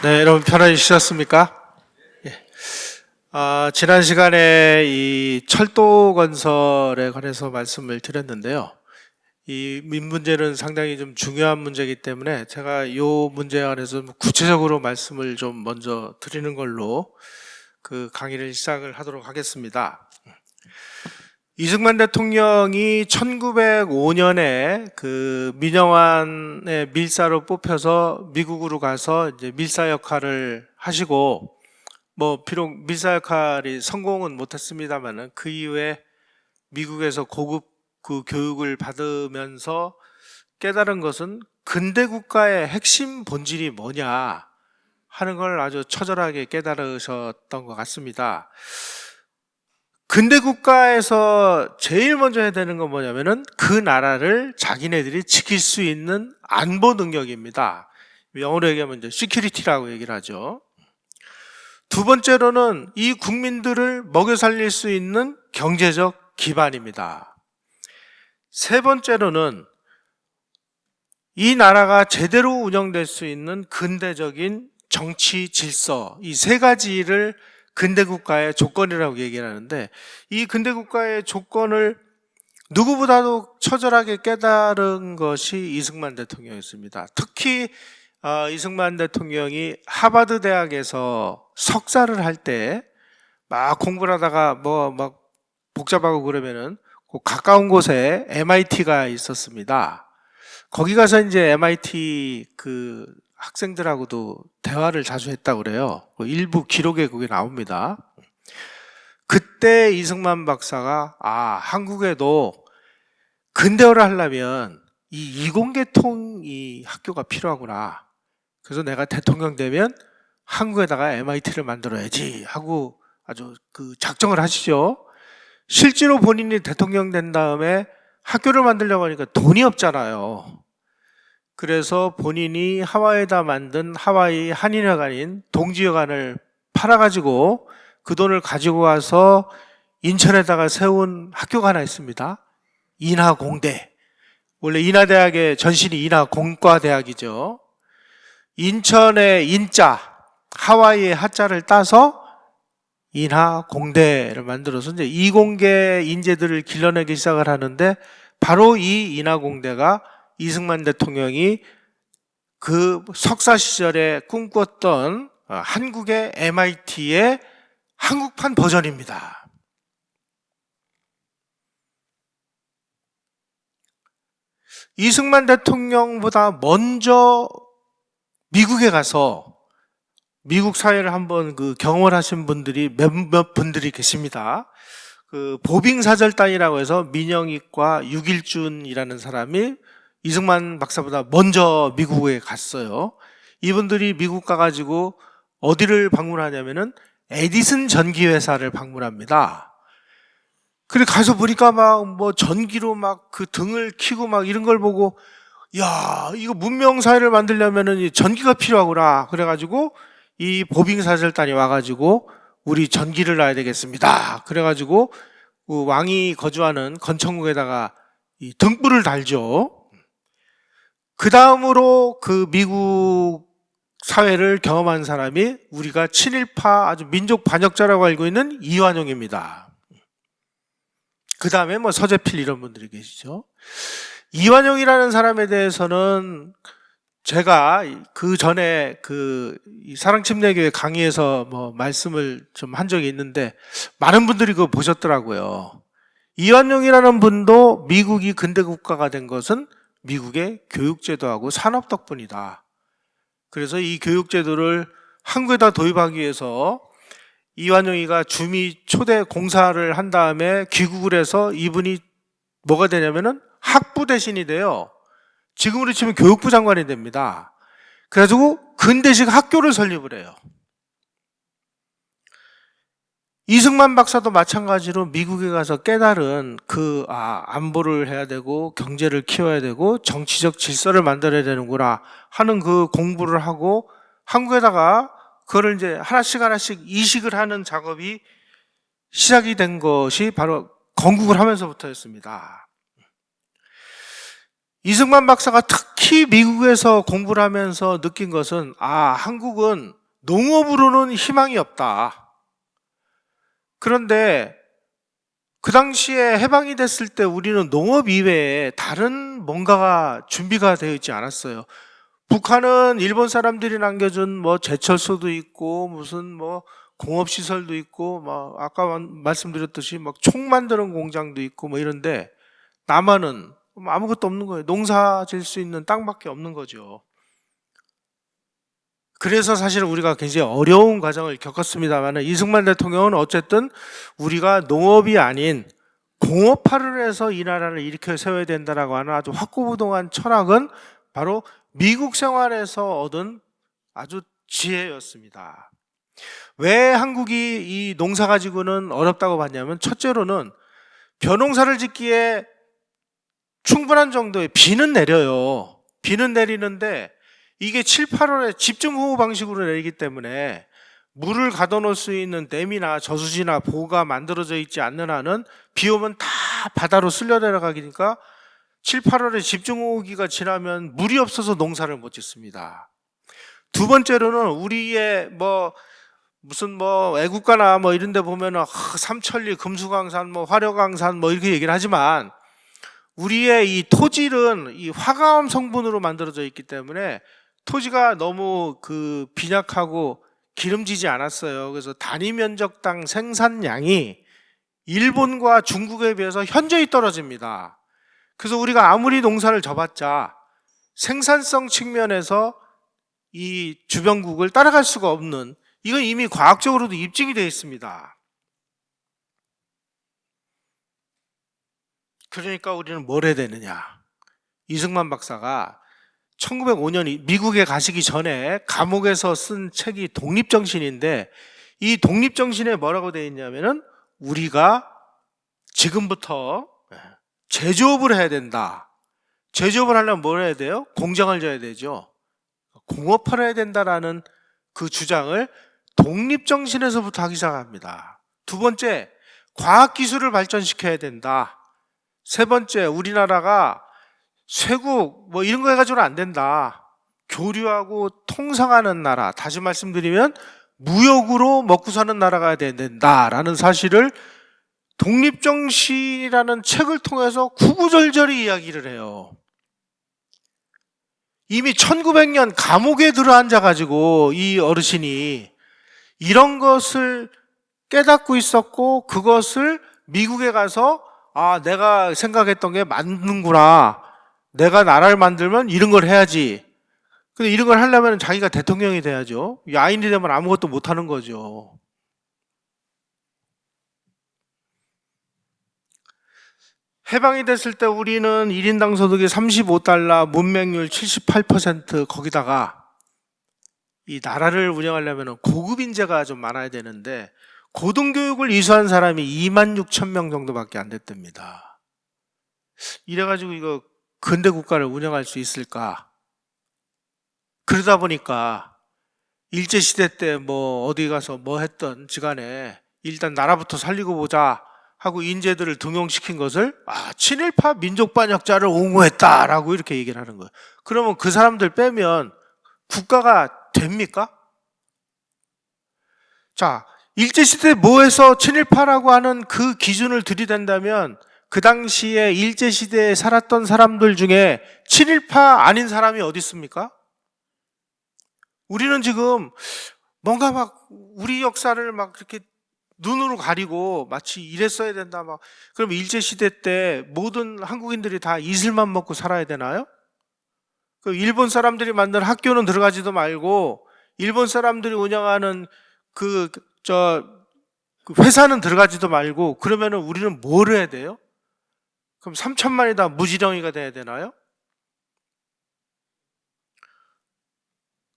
네, 여러분 편안히 쉬셨습니까? 예. 지난 시간에 이 철도 건설에 관해서 말씀을 드렸는데요. 이 문제는 상당히 좀 중요한 문제이기 때문에 제가 이 문제에 관해서 구체적으로 말씀을 좀 먼저 드리는 걸로 그 강의를 시작을 하도록 하겠습니다. 이승만 대통령이 1905년에 그 민영환의 밀사로 뽑혀서 미국으로 가서 이제 밀사 역할을 하시고, 비록 밀사 역할이 성공은 못했습니다만은 그 이후에 미국에서 고급 그 교육을 받으면서 깨달은 것은 근대 국가의 핵심 본질이 뭐냐 하는 걸 아주 처절하게 깨달으셨던 것 같습니다. 근대 국가에서 제일 먼저 해야 되는 건 뭐냐면은 그 나라를 자기네들이 지킬 수 있는 안보 능력입니다. 영어로 얘기하면 이제 security라고 얘기를 하죠. 두 번째로는 이 국민들을 먹여 살릴 수 있는 경제적 기반입니다. 세 번째로는 이 나라가 제대로 운영될 수 있는 근대적인 정치 질서, 이 세 가지를 근대 국가의 조건이라고 얘기를 하는데, 이 근대 국가의 조건을 누구보다도 처절하게 깨달은 것이 이승만 대통령이었습니다. 특히 이승만 대통령이 하버드 대학에서 석사를 할 때 막 공부를 하다가 막 복잡하고 그러면은 가까운 곳에 MIT가 있었습니다. 거기 가서 이제 MIT 그 학생들하고도 대화를 자주 했다고 그래요. 일부 기록에 그게 나옵니다. 그때 이승만 박사가 한국에도 근대화를 하려면 이 이공계통 이 학교가 필요하구나. 그래서 내가 대통령 되면 한국에다가 MIT를 만들어야지 하고 아주 그 작정을 하시죠. 실제로 본인이 대통령 된 다음에 학교를 만들려고 하니까 돈이 없잖아요. 그래서 본인이 하와이에다 만든 하와이 한인회관인 동지회관을 팔아가지고 그 돈을 가지고 와서 인천에다가 세운 학교가 하나 있습니다. 인하공대. 원래 인하대학의 전신이 인하공과대학이죠. 인천의 인자, 하와이의 하자를 따서 인하공대를 만들어서 이제 이공계 인재들을 길러내기 시작을 하는데, 바로 이 인하공대가 이승만 대통령이 그 석사 시절에 꿈꿨던 한국의 MIT의 한국판 버전입니다. 이승만 대통령보다 먼저 미국에 가서 미국 사회를 한번 그 경험을 하신 분들이 몇몇 분들이 계십니다. 그 보빙사절단이라고 해서 민영익과 유길준이라는 사람이 이승만 박사보다 먼저 미국에 갔어요. 이분들이 미국 가가지고 어디를 방문하냐면은 에디슨 전기회사를 방문합니다. 그래 가서 보니까 막 전기로 막 그 등을 켜고 막 이런 걸 보고, 야, 이거 문명사회를 만들려면은 전기가 필요하구나. 그래가지고 이 보빙사절단이 와가지고 우리 전기를 놔야 되겠습니다. 그래가지고 그 왕이 거주하는 건천국에다가 이 등불을 달죠. 그 다음으로 그 미국 사회를 경험한 사람이 우리가 친일파 아주 민족 반역자라고 알고 있는 이완용입니다. 그 다음에 서재필 이런 분들이 계시죠. 이완용이라는 사람에 대해서는 제가 그 전에 그 사랑침례교회 강의에서 말씀을 좀 한 적이 있는데, 많은 분들이 그거 보셨더라고요. 이완용이라는 분도 미국이 근대 국가가 된 것은 미국의 교육제도하고 산업 덕분이다. 그래서 이 교육제도를 한국에다 도입하기 위해서 이완용이가 주미 초대 공사를 한 다음에 귀국을 해서 이분이 뭐가 되냐면은 학부 대신이 돼요. 지금으로 치면 교육부 장관이 됩니다. 그래가지고 근대식 학교를 설립을 해요. 이승만 박사도 마찬가지로 미국에 가서 깨달은 안보를 해야 되고 경제를 키워야 되고 정치적 질서를 만들어야 되는구나 하는 그 공부를 하고 한국에다가 그거를 이제 하나씩 이식을 하는 작업이 시작이 된 것이 바로 건국을 하면서부터였습니다. 이승만 박사가 특히 미국에서 공부를 하면서 느낀 것은, 한국은 농업으로는 희망이 없다. 그런데 그 당시에 해방이 됐을 때 우리는 농업 이외에 다른 뭔가가 준비가 되어 있지 않았어요. 북한은 일본 사람들이 남겨준 제철소도 있고 무슨 공업시설도 있고 아까 말씀드렸듯이 총 만드는 공장도 있고 이런데, 남한은 아무것도 없는 거예요. 농사 질 수 있는 땅밖에 없는 거죠. 그래서 사실 우리가 굉장히 어려운 과정을 겪었습니다만, 이승만 대통령은 어쨌든 우리가 농업이 아닌 공업화를 해서 이 나라를 일으켜 세워야 된다라고 하는 아주 확고부동한 철학은 바로 미국 생활에서 얻은 아주 지혜였습니다. 왜 한국이 이 농사 가지고는 어렵다고 봤냐면, 첫째로는 벼농사를 짓기에 충분한 정도의 비는 내려요. 비는 내리는데 이게 7, 8월에 집중호우 방식으로 내리기 때문에 물을 가둬놓을 수 있는 댐이나 저수지나 보가 만들어져 있지 않는 한은 비 오면 다 바다로 쓸려 내려가니까 7, 8월에 집중호우기가 지나면 물이 없어서 농사를 못 짓습니다. 두 번째로는 우리의 무슨 애국가나 이런 데 보면은 삼천리, 금수강산, 화려강산 이렇게 얘기를 하지만, 우리의 이 토질은 이 화가암 성분으로 만들어져 있기 때문에 토지가 너무 빈약하고 기름지지 않았어요. 그래서 단위 면적당 생산량이 일본과 중국에 비해서 현저히 떨어집니다. 그래서 우리가 아무리 농사를 져봤자 생산성 측면에서 이 주변국을 따라갈 수가 없는, 이건 이미 과학적으로도 입증이 되어 있습니다. 그러니까 우리는 뭘 해야 되느냐. 이승만 박사가 1905년 미국에 가시기 전에 감옥에서 쓴 책이 독립정신인데, 이 독립정신에 뭐라고 되어 있냐면은 우리가 지금부터 제조업을 해야 된다. 제조업을 하려면 뭘 해야 돼요? 공장을 져야 되죠. 공업화를 해야 된다라는 그 주장을 독립정신에서부터 하기 시작합니다. 두 번째, 과학기술을 발전시켜야 된다. 세 번째, 우리나라가 쇄국 이런 거 해가지고는 안 된다. 교류하고 통상하는 나라, 다시 말씀드리면 무역으로 먹고 사는 나라가 돼야 된다라는 사실을 독립정신이라는 책을 통해서 구구절절히 이야기를 해요. 이미 1900년 감옥에 들어앉아가지고 이 어르신이 이런 것을 깨닫고 있었고, 그것을 미국에 가서 내가 생각했던 게 맞는구나. 내가 나라를 만들면 이런 걸 해야지. 근데 이런 걸 하려면 자기가 대통령이 돼야죠. 야인이 되면 아무것도 못하는 거죠. 해방이 됐을 때 우리는 1인당 소득이 35달러, 문맹률 78%, 거기다가 이 나라를 운영하려면 고급 인재가 좀 많아야 되는데 고등교육을 이수한 사람이 26,000명 정도밖에 안 됐답니다. 이래가지고 이거 근대 국가를 운영할 수 있을까? 그러다 보니까 일제시대 때 어디 가서 했던 지간에 일단 나라부터 살리고 보자 하고 인재들을 등용시킨 것을 친일파 민족반역자를 옹호했다라고 이렇게 얘기를 하는 거예요. 그러면 그 사람들 빼면 국가가 됩니까? 자, 일제시대 뭐해서 친일파라고 하는 그 기준을 들이댄다면 그 당시에 일제시대에 살았던 사람들 중에 친일파 아닌 사람이 어디 있습니까? 우리는 지금 뭔가 우리 역사를 그렇게 눈으로 가리고 마치 이랬어야 된다 그럼 일제시대 때 모든 한국인들이 다 이슬만 먹고 살아야 되나요? 일본 사람들이 만든 학교는 들어가지도 말고 일본 사람들이 운영하는 그 회사는 들어가지도 말고, 그러면은 우리는 뭘 해야 돼요? 그럼 3천만이 다 무지렁이가 돼야 되나요?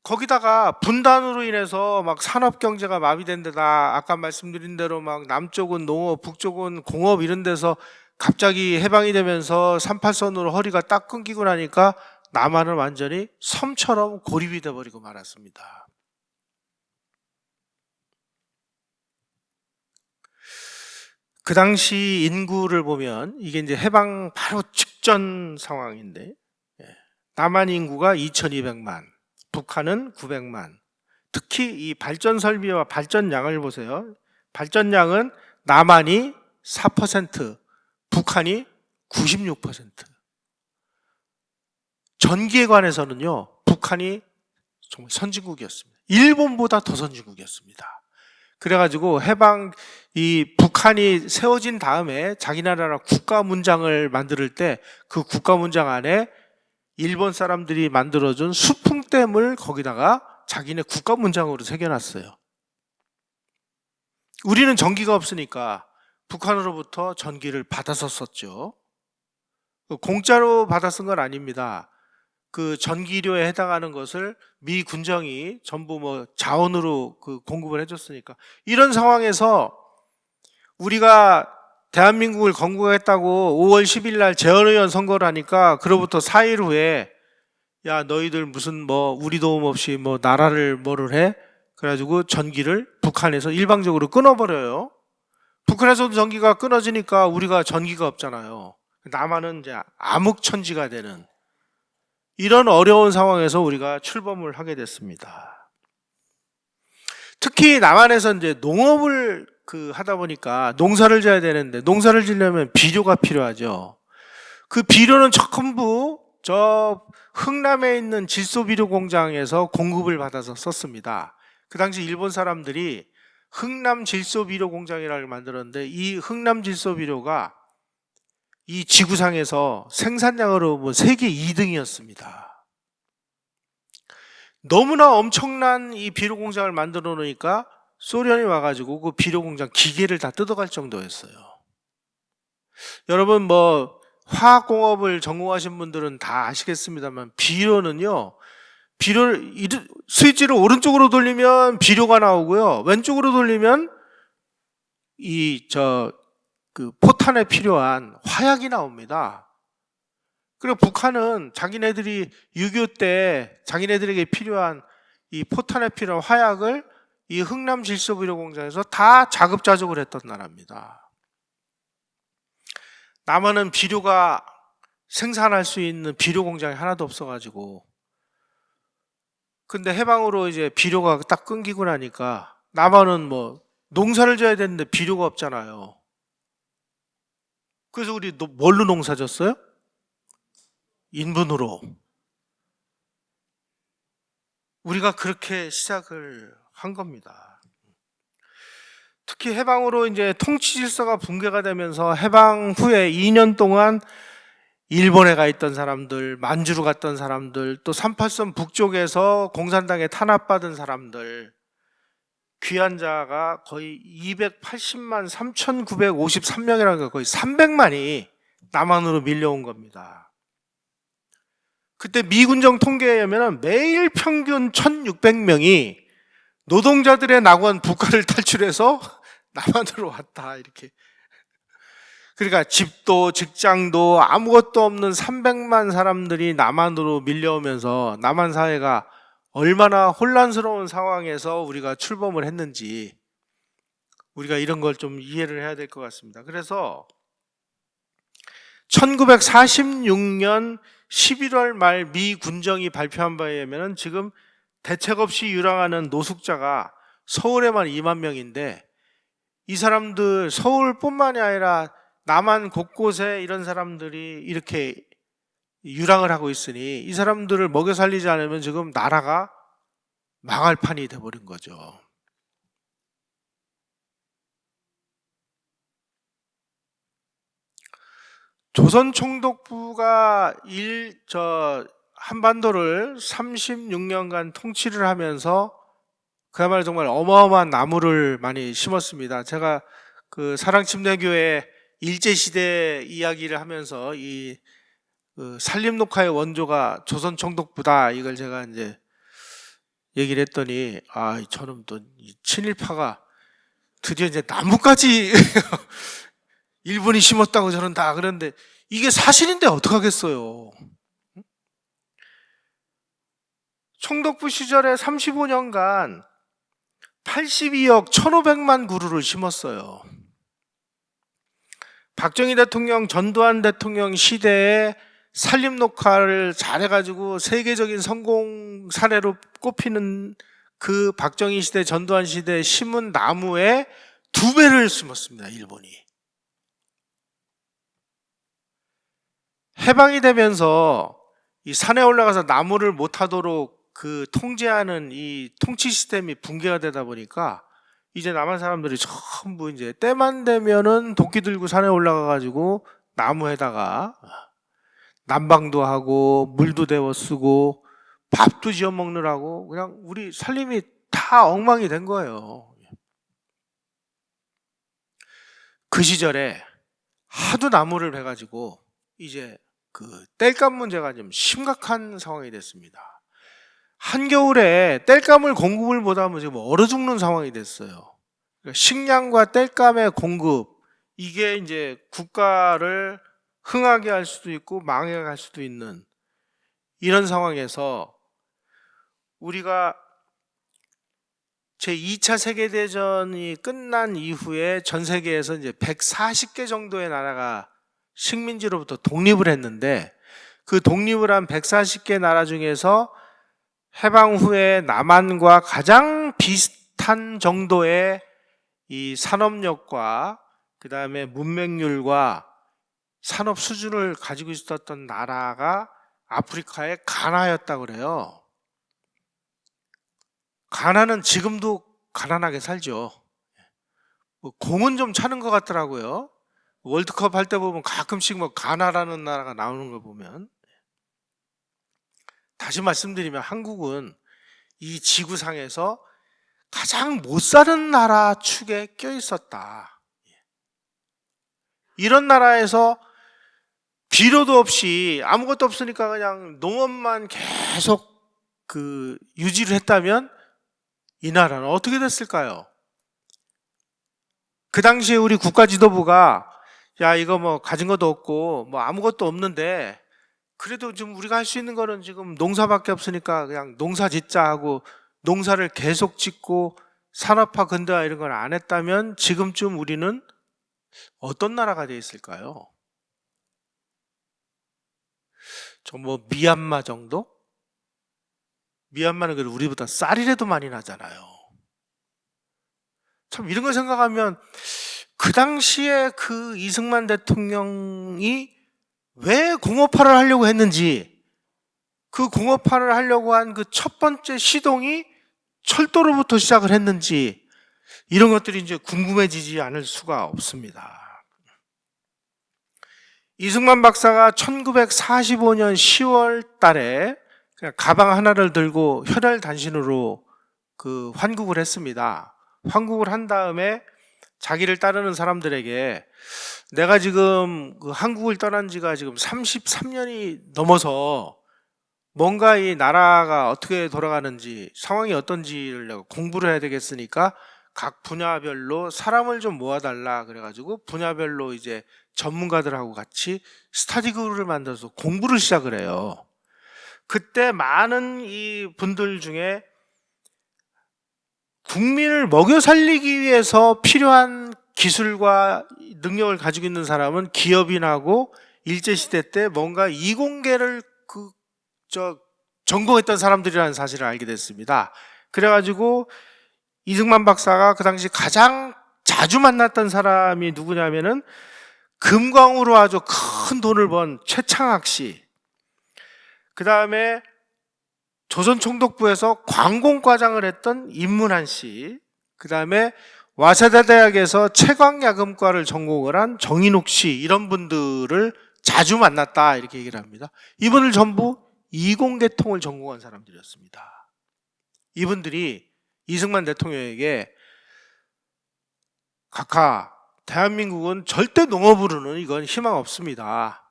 거기다가 분단으로 인해서 산업 경제가 마비된 데다 아까 말씀드린 대로 남쪽은 농업, 북쪽은 공업 이런 데서 갑자기 해방이 되면서 38선으로 허리가 딱 끊기고 나니까 남한은 완전히 섬처럼 고립이 돼버리고 말았습니다. 그 당시 인구를 보면 이게 이제 해방 바로 직전 상황인데 남한 인구가 2200만, 북한은 900만. 특히 이 발전 설비와 발전량을 보세요. 발전량은 남한이 4%, 북한이 96%. 전기에 관해서는요, 북한이 정말 선진국이었습니다. 일본보다 더 선진국이었습니다. 그래가지고 이 북한이 세워진 다음에 자기 나라 국가 문장을 만들 때 그 국가 문장 안에 일본 사람들이 만들어준 수풍댐을 거기다가 자기네 국가 문장으로 새겨놨어요. 우리는 전기가 없으니까 북한으로부터 전기를 받아서 썼죠. 공짜로 받아 쓴 건 아닙니다. 그 전기료에 해당하는 것을 미 군정이 전부 자원으로 공급을 해줬으니까. 이런 상황에서 우리가 대한민국을 건국했다고 5월 10일 날 재헌의원 선거를 하니까 그로부터 4일 후에 야 너희들 무슨 우리 도움 없이 나라를 뭐를 해? 그래가지고 전기를 북한에서 일방적으로 끊어버려요. 북한에서도 전기가 끊어지니까 우리가 전기가 없잖아요. 남한은 이제 암흑천지가 되는 이런 어려운 상황에서 우리가 출범을 하게 됐습니다. 특히 남한에서 이제 농업을 하다 보니까 농사를 지어야 되는데 농사를 지려면 비료가 필요하죠. 그 비료는 전부 저 흥남에 있는 질소비료 공장에서 공급을 받아서 썼습니다. 그 당시 일본 사람들이 흥남 질소비료 공장이라고 만들었는데 이 흥남 질소비료가 이 지구상에서 생산량으로 세계 2등이었습니다. 너무나 엄청난 이 비료 공장을 만들어 놓으니까 소련이 와가지고 그 비료 공장 기계를 다 뜯어갈 정도였어요. 여러분 화학공업을 전공하신 분들은 다 아시겠습니다만 비료는요, 스위치를 오른쪽으로 돌리면 비료가 나오고요, 왼쪽으로 돌리면 포탄에 필요한 화약이 나옵니다. 그리고 북한은 자기네들이 6.25 때 자기네들에게 필요한 이 포탄에 필요한 화약을 이 흥남 질소비료 공장에서 다 자급자족을 했던 나라입니다. 남한은 비료가 생산할 수 있는 비료 공장이 하나도 없어가지고, 근데 해방으로 이제 비료가 딱 끊기고 나니까 남한은 농사를 져야 되는데 비료가 없잖아요. 그래서 우리 뭘로 농사 졌어요? 인분으로. 우리가 그렇게 시작을 한 겁니다. 특히 해방으로 이제 통치 질서가 붕괴가 되면서 해방 후에 2년 동안 일본에 가 있던 사람들, 만주로 갔던 사람들, 또 38선 북쪽에서 공산당에 탄압받은 사람들, 귀한 자가 거의 280만 3,953명이라는 거의 300만이 남한으로 밀려온 겁니다. 그때 미군정 통계에 의하면 매일 평균 1,600명이 노동자들의 낙원 북한을 탈출해서 남한으로 왔다, 이렇게. 그러니까 집도 직장도 아무것도 없는 300만 사람들이 남한으로 밀려오면서 남한 사회가 얼마나 혼란스러운 상황에서 우리가 출범을 했는지 우리가 이런 걸 좀 이해를 해야 될 것 같습니다. 그래서 1946년 11월 말 미 군정이 발표한 바에 의하면 지금 대책 없이 유랑하는 노숙자가 서울에만 2만 명인데, 이 사람들 서울뿐만이 아니라 남한 곳곳에 이런 사람들이 이렇게 유랑을 하고 있으니 이 사람들을 먹여 살리지 않으면 지금 나라가 망할 판이 돼버린 거죠. 조선총독부가 한반도를 36년간 통치를 하면서 그야말로 정말 어마어마한 나무를 많이 심었습니다. 제가 사랑침례교회 일제시대 이야기를 하면서 이 산림녹화의 원조가 조선총독부다, 이걸 제가 이제 얘기를 했더니 저는 또 친일파가 드디어 이제 나무까지 일본이 심었다고 저는 다 그러는데 이게 사실인데 어떡하겠어요. 총독부 시절에 35년간 82억 1,500만 그루를 심었어요. 박정희 대통령, 전두환 대통령 시대에 산림 녹화를 잘해가지고 세계적인 성공 사례로 꼽히는 그 박정희 시대, 전두환 시대 심은 나무에 2배를 심었습니다, 일본이. 해방이 되면서 이 산에 올라가서 나무를 못하도록 그 통제하는 이 통치 시스템이 붕괴가 되다 보니까 이제 남한 사람들이 전부 이제 때만 되면은 도끼 들고 산에 올라가가지고 나무에다가 난방도 하고 물도 데워 쓰고 밥도 지어 먹느라고 그냥 우리 살림이 다 엉망이 된 거예요. 그 시절에 하도 나무를 베가지고 이제 그 땔감 문제가 좀 심각한 상황이 됐습니다. 한겨울에 땔감을 공급을 못하면 지금 얼어 죽는 상황이 됐어요. 그러니까 식량과 땔감의 공급, 이게 이제 국가를 흥하게 할 수도 있고 망하게 할 수도 있는 이런 상황에서 우리가 제2차 세계대전이 끝난 이후에 전 세계에서 이제 140개 정도의 나라가 식민지로부터 독립을 했는데, 그 독립을 한 140개 나라 중에서 해방 후에 남한과 가장 비슷한 정도의 이 산업력과 그 다음에 문맹률과 산업 수준을 가지고 있었던 나라가 아프리카의 가나였다고 그래요. 가나는 지금도 가난하게 살죠. 공은 좀 차는 것 같더라고요. 월드컵 할 때 보면 가끔씩 뭐 가나라는 나라가 나오는 걸 보면. 다시 말씀드리면 한국은 이 지구상에서 가장 못 사는 나라 축에 껴 있었다. 이런 나라에서 비료도 없이 아무것도 없으니까 그냥 농업만 계속 그 유지를 했다면 이 나라는 어떻게 됐을까요? 그 당시에 우리 국가 지도부가 야, 이거 뭐 가진 것도 없고 뭐 아무것도 없는데 그래도 좀 우리가 할 수 있는 거는 지금 농사밖에 없으니까 그냥 농사 짓자 하고 농사를 계속 짓고 산업화 근대화 이런 걸 안 했다면 지금쯤 우리는 어떤 나라가 되어 있을까요? 저 뭐 미얀마 정도? 미얀마는 그래도 우리보다 쌀이라도 많이 나잖아요. 참 이런 걸 생각하면 그 당시에 그 이승만 대통령이 왜 공업화를 하려고 했는지, 그 공업화를 하려고 한 그 첫 번째 시동이 철도로부터 시작을 했는지, 이런 것들이 이제 궁금해지지 않을 수가 없습니다. 이승만 박사가 1945년 10월 달에 그냥 가방 하나를 들고 혈혈단신으로 그 환국을 했습니다. 환국을 한 다음에 자기를 따르는 사람들에게 내가 지금 그 한국을 떠난 지가 지금 33년이 넘어서 뭔가 이 나라가 어떻게 돌아가는지 상황이 어떤지를 내가 공부를 해야 되겠으니까 각 분야별로 사람을 좀 모아달라 그래가지고 분야별로 이제 전문가들하고 같이 스터디 그룹을 만들어서 공부를 시작을 해요. 그때 많은 이 분들 중에 국민을 먹여 살리기 위해서 필요한 기술과 능력을 가지고 있는 사람은 기업인하고 일제시대 때 뭔가 이공계를 전공했던 사람들이라는 사실을 알게 됐습니다. 그래가지고 이승만 박사가 그 당시 가장 자주 만났던 사람이 누구냐면은 금광으로 아주 큰 돈을 번 최창학 씨, 그 다음에 조선총독부에서 관공과장을 했던 임문한 씨, 그 다음에 와세다 대학에서 채광야금과를 전공을 한 정인욱 씨, 이런 분들을 자주 만났다 이렇게 얘기를 합니다. 이분들 전부 이공계통을 전공한 사람들이었습니다. 이분들이 이승만 대통령에게 각하, 대한민국은 절대 농업으로는 이건 희망 없습니다.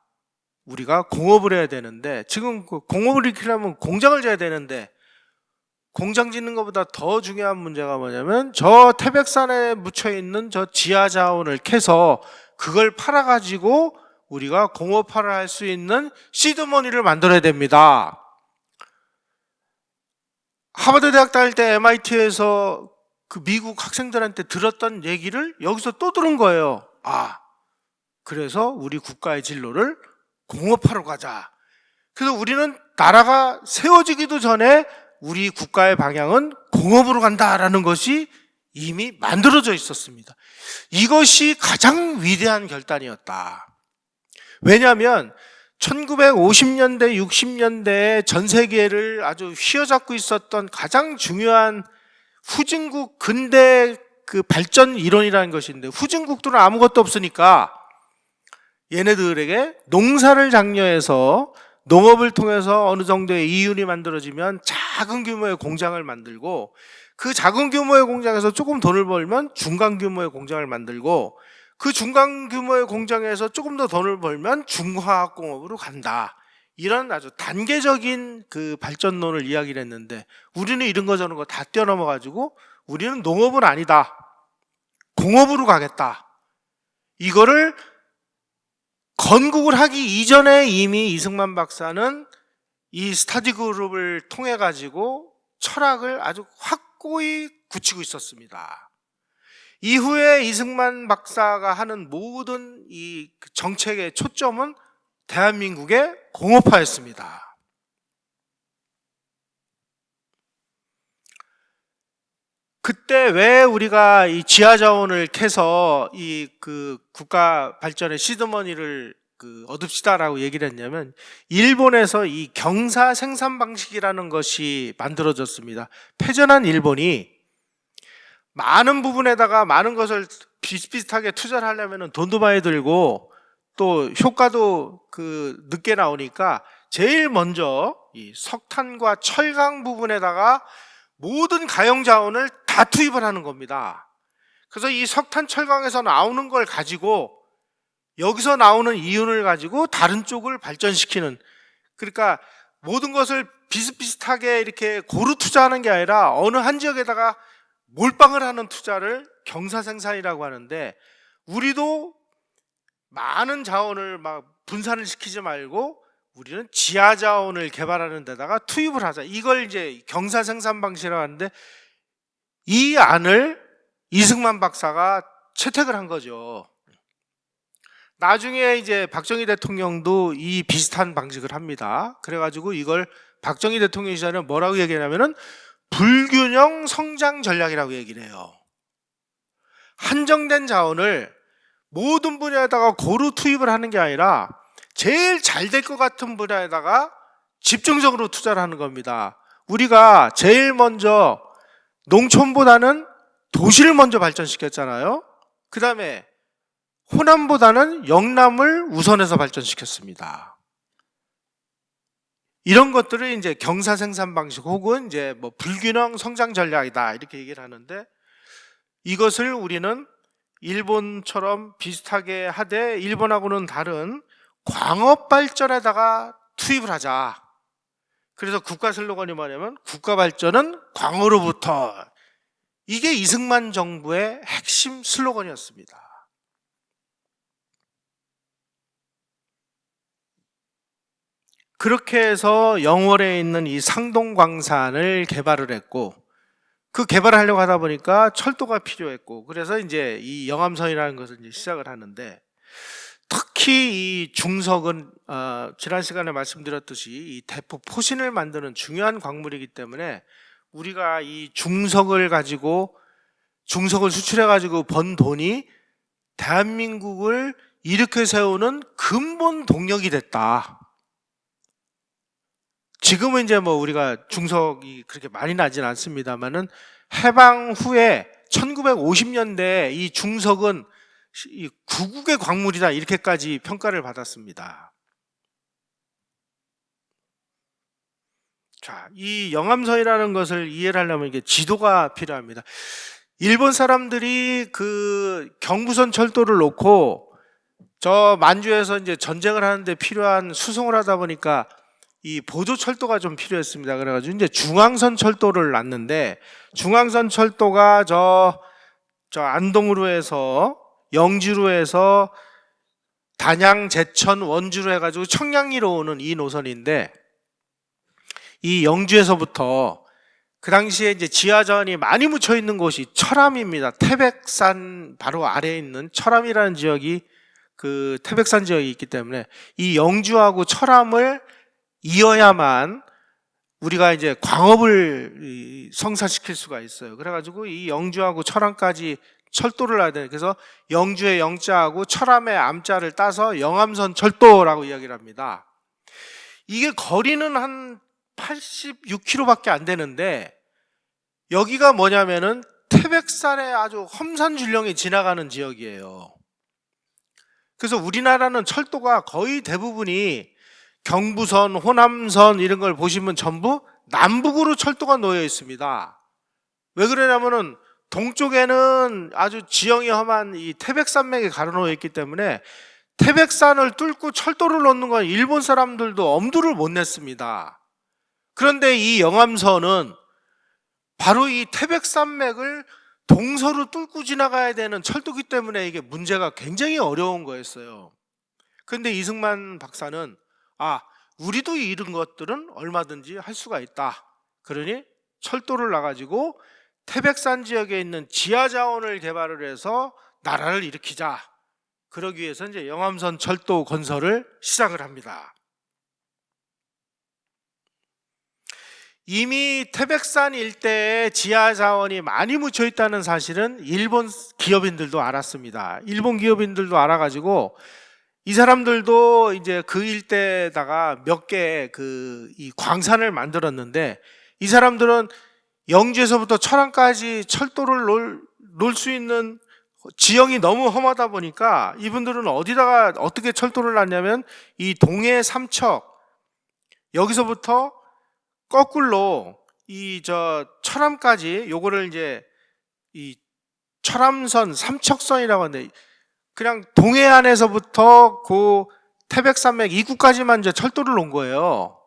우리가 공업을 해야 되는데, 지금 공업을 일으키려면 공장을 져야 되는데, 공장 짓는 것보다 더 중요한 문제가 뭐냐면 저 태백산에 묻혀있는 저 지하자원을 캐서 그걸 팔아가지고 우리가 공업화를 할 수 있는 시드머니를 만들어야 됩니다. 하버드 대학 다닐 때 MIT에서 그 미국 학생들한테 들었던 얘기를 여기서 또 들은 거예요. 아, 그래서 우리 국가의 진로를 공업하러 가자. 그래서 우리는 나라가 세워지기도 전에 우리 국가의 방향은 공업으로 간다라는 것이 이미 만들어져 있었습니다. 이것이 가장 위대한 결단이었다. 왜냐하면 1950년대, 60년대에 전 세계를 아주 휘어잡고 있었던 가장 중요한 후진국 근대 그 발전 이론이라는 것인데, 후진국들은 아무것도 없으니까 얘네들에게 농사를 장려해서 농업을 통해서 어느 정도의 이윤이 만들어지면 작은 규모의 공장을 만들고, 그 작은 규모의 공장에서 조금 돈을 벌면 중간 규모의 공장을 만들고, 그 중간 규모의 공장에서 조금 더 돈을 벌면 중화학공업으로 간다. 이런 아주 단계적인 그 발전론을 이야기를 했는데, 우리는 이런 거 저런 거 다 뛰어넘어가지고 우리는 농업은 아니다, 공업으로 가겠다. 이거를 건국을 하기 이전에 이미 이승만 박사는 이 스터디 그룹을 통해 가지고 철학을 아주 확고히 굳히고 있었습니다. 이후에 이승만 박사가 하는 모든 이 정책의 초점은 대한민국의 공업화였습니다. 그때 왜 우리가 이 지하자원을 캐서 이 그 국가 발전의 시드머니를 얻읍시다라고 얘기를 했냐면, 일본에서 이 경사 생산 방식이라는 것이 만들어졌습니다. 패전한 일본이 많은 부분에다가 많은 것을 비슷비슷하게 투자를 하려면 돈도 많이 들고 또 효과도 늦게 나오니까 제일 먼저 이 석탄과 철강 부분에다가 모든 가용 자원을 다 투입을 하는 겁니다. 그래서 이 석탄 철강에서 나오는 걸 가지고, 여기서 나오는 이윤을 가지고 다른 쪽을 발전시키는, 그러니까 모든 것을 비슷비슷하게 이렇게 고루 투자하는 게 아니라 어느 한 지역에다가 몰빵을 하는 투자를 경사생산이라고 하는데, 우리도 많은 자원을 막 분산을 시키지 말고 우리는 지하 자원을 개발하는 데다가 투입을 하자. 이걸 이제 경사생산 방식이라고 하는데, 이 안을 이승만 박사가 채택을 한 거죠. 나중에 이제 박정희 대통령도 이 비슷한 방식을 합니다. 그래가지고 이걸 박정희 대통령 시절에 뭐라고 얘기하냐면은 불균형 성장 전략이라고 얘기를 해요. 한정된 자원을 모든 분야에다가 고루 투입을 하는 게 아니라 제일 잘 될 것 같은 분야에다가 집중적으로 투자를 하는 겁니다. 우리가 제일 먼저 농촌보다는 도시를 먼저 발전시켰잖아요. 그 다음에 호남보다는 영남을 우선해서 발전시켰습니다. 이런 것들을 이제 경사생산 방식 혹은 이제 뭐 불균형 성장 전략이다 이렇게 얘기를 하는데, 이것을 우리는 일본처럼 비슷하게 하되 일본하고는 다른 광업 발전에다가 투입을 하자. 그래서 국가 슬로건이 뭐냐면 국가 발전은 광어로부터. 이게 이승만 정부의 핵심 슬로건이었습니다. 그렇게 해서 영월에 있는 이 상동광산을 개발을 했고, 그 개발을 하려고 하다 보니까 철도가 필요했고, 그래서 이제 이 영암선이라는 것을 이제 시작을 하는데, 특히 이 중석은 지난 시간에 말씀드렸듯이 이 대포 포신을 만드는 중요한 광물이기 때문에 우리가 이 중석을 수출해 가지고 번 돈이 대한민국을 일으켜 세우는 근본 동력이 됐다. 지금은 이제 뭐 우리가 중석이 그렇게 많이 나진 않습니다만은, 해방 후에 1950년대에 이 중석은 이 구국의 광물이다 이렇게까지 평가를 받았습니다. 자, 이 영암선이라는 것을 이해를 하려면 이게 지도가 필요합니다. 일본 사람들이 그 경부선 철도를 놓고 저 만주에서 이제 전쟁을 하는데 필요한 수송을 하다 보니까 이 보조 철도가 좀 필요했습니다. 그래가지고 이제 중앙선 철도를 놨는데, 중앙선 철도가 저 안동으로 해서 영주로 해서 단양, 제천, 원주로 해가지고 청량리로 오는 이 노선인데, 이 영주에서부터 그 당시에 이제 지하자원이 많이 묻혀 있는 곳이 철암입니다. 태백산 바로 아래에 있는 철암이라는 지역이 그 태백산 지역이 있기 때문에 이 영주하고 철암을 이어야만 우리가 이제 광업을 성사시킬 수가 있어요. 그래가지고 이 영주하고 철암까지 철도를 놔야 돼요. 그래서 영주의 영자하고 철암의 암자를 따서 영암선 철도라고 이야기를 합니다. 이게 거리는 한 86km밖에 안 되는데 여기가 뭐냐면은 태백산의 아주 험산줄령이 지나가는 지역이에요. 그래서 우리나라는 철도가 거의 대부분이 경부선, 호남선 이런 걸 보시면 전부 남북으로 철도가 놓여 있습니다. 왜 그러냐면은 동쪽에는 아주 지형이 험한 이 태백산맥이 가로놓여 있기 때문에 태백산을 뚫고 철도를 놓는 건 일본 사람들도 엄두를 못 냈습니다. 그런데 이 영암선은 바로 이 태백산맥을 동서로 뚫고 지나가야 되는 철도기 때문에 이게 문제가 굉장히 어려운 거였어요. 그런데 이승만 박사는 우리도 이런 것들은 얼마든지 할 수가 있다. 그러니 철도를 놔가지고 태백산 지역에 있는 지하자원을 개발을 해서 나라를 일으키자. 그러기 위해서 이제 영암선 철도 건설을 시작을 합니다. 이미 태백산 일대에 지하자원이 많이 묻혀 있다는 사실은 일본 기업인들도 알았습니다. 일본 기업인들도 알아가지고 이 사람들도 이제 그 일대에다가 몇 개 이 광산을 만들었는데 이 사람들은 영주에서부터 철암까지 철도를 놓을 수 있는 지형이 너무 험하다 보니까 이분들은 어디다가 어떻게 철도를 놨냐면 이 동해 삼척 여기서부터 거꾸로 이 철암까지 요거를 이제 이 철암선 삼척선이라고 하는데 그냥 동해안에서부터 그 태백산맥 입구까지만 이제 철도를 놓은 거예요.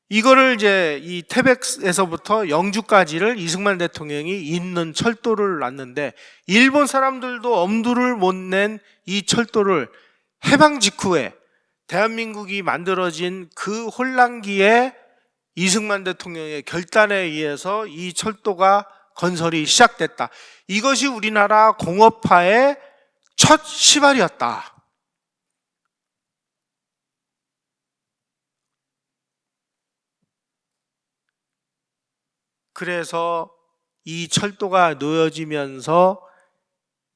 이거를 이제 이 태백에서부터 영주까지를 이승만 대통령이 있는 철도를 놨는데 일본 사람들도 엄두를 못 낸 이 철도를 해방 직후에 대한민국이 만들어진 그 혼란기에 이승만 대통령의 결단에 의해서 이 철도가 건설이 시작됐다. 이것이 우리나라 공업화의 첫 시발이었다. 그래서 이 철도가 놓여지면서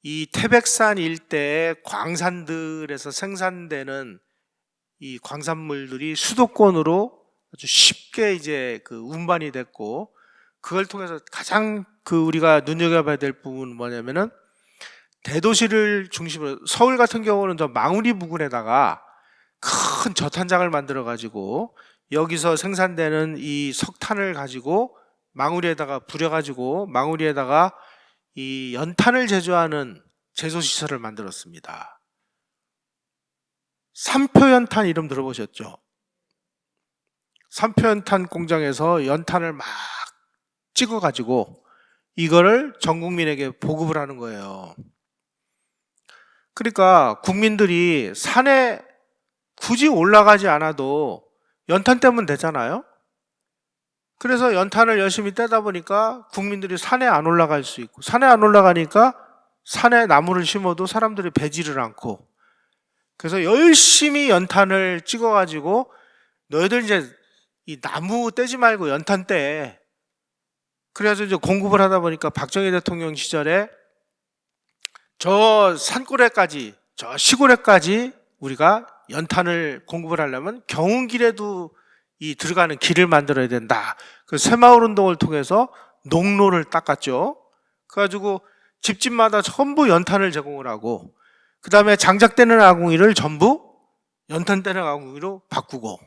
이 태백산 일대의 광산들에서 생산되는 이 광산물들이 수도권으로 아주 쉽게 이제 운반이 됐고 그걸 통해서 가장 우리가 눈여겨봐야 될 부분은 뭐냐면은 대도시를 중심으로 서울 같은 경우는 저 망우리 부근에다가 큰 저탄장을 만들어 가지고 여기서 생산되는 이 석탄을 가지고 망우리에다가 부려가지고 망우리에다가 이 연탄을 제조하는 제조시설을 만들었습니다. 삼표연탄 이름 들어보셨죠? 삼표연탄 공장에서 연탄을 막 찍어가지고 이거를 전 국민에게 보급을 하는 거예요. 그러니까 국민들이 산에 굳이 올라가지 않아도 연탄 떼면 되잖아요. 그래서 연탄을 열심히 떼다 보니까 국민들이 산에 안 올라갈 수 있고 산에 안 올라가니까 산에 나무를 심어도 사람들이 베지를 않고 그래서 열심히 연탄을 찍어가지고 너희들 이제 이 나무 떼지 말고 연탄 떼. 그래서 이제 공급을 하다 보니까 박정희 대통령 시절에 저 산골에까지 저 시골에까지 우리가 연탄을 공급을 하려면 경운길에도 이 들어가는 길을 만들어야 된다. 그 새마을 운동을 통해서 농로를 닦았죠. 그래가지고 집집마다 전부 연탄을 제공을 하고 그 다음에 장작되는 아궁이를 전부 연탄되는 아궁이로 바꾸고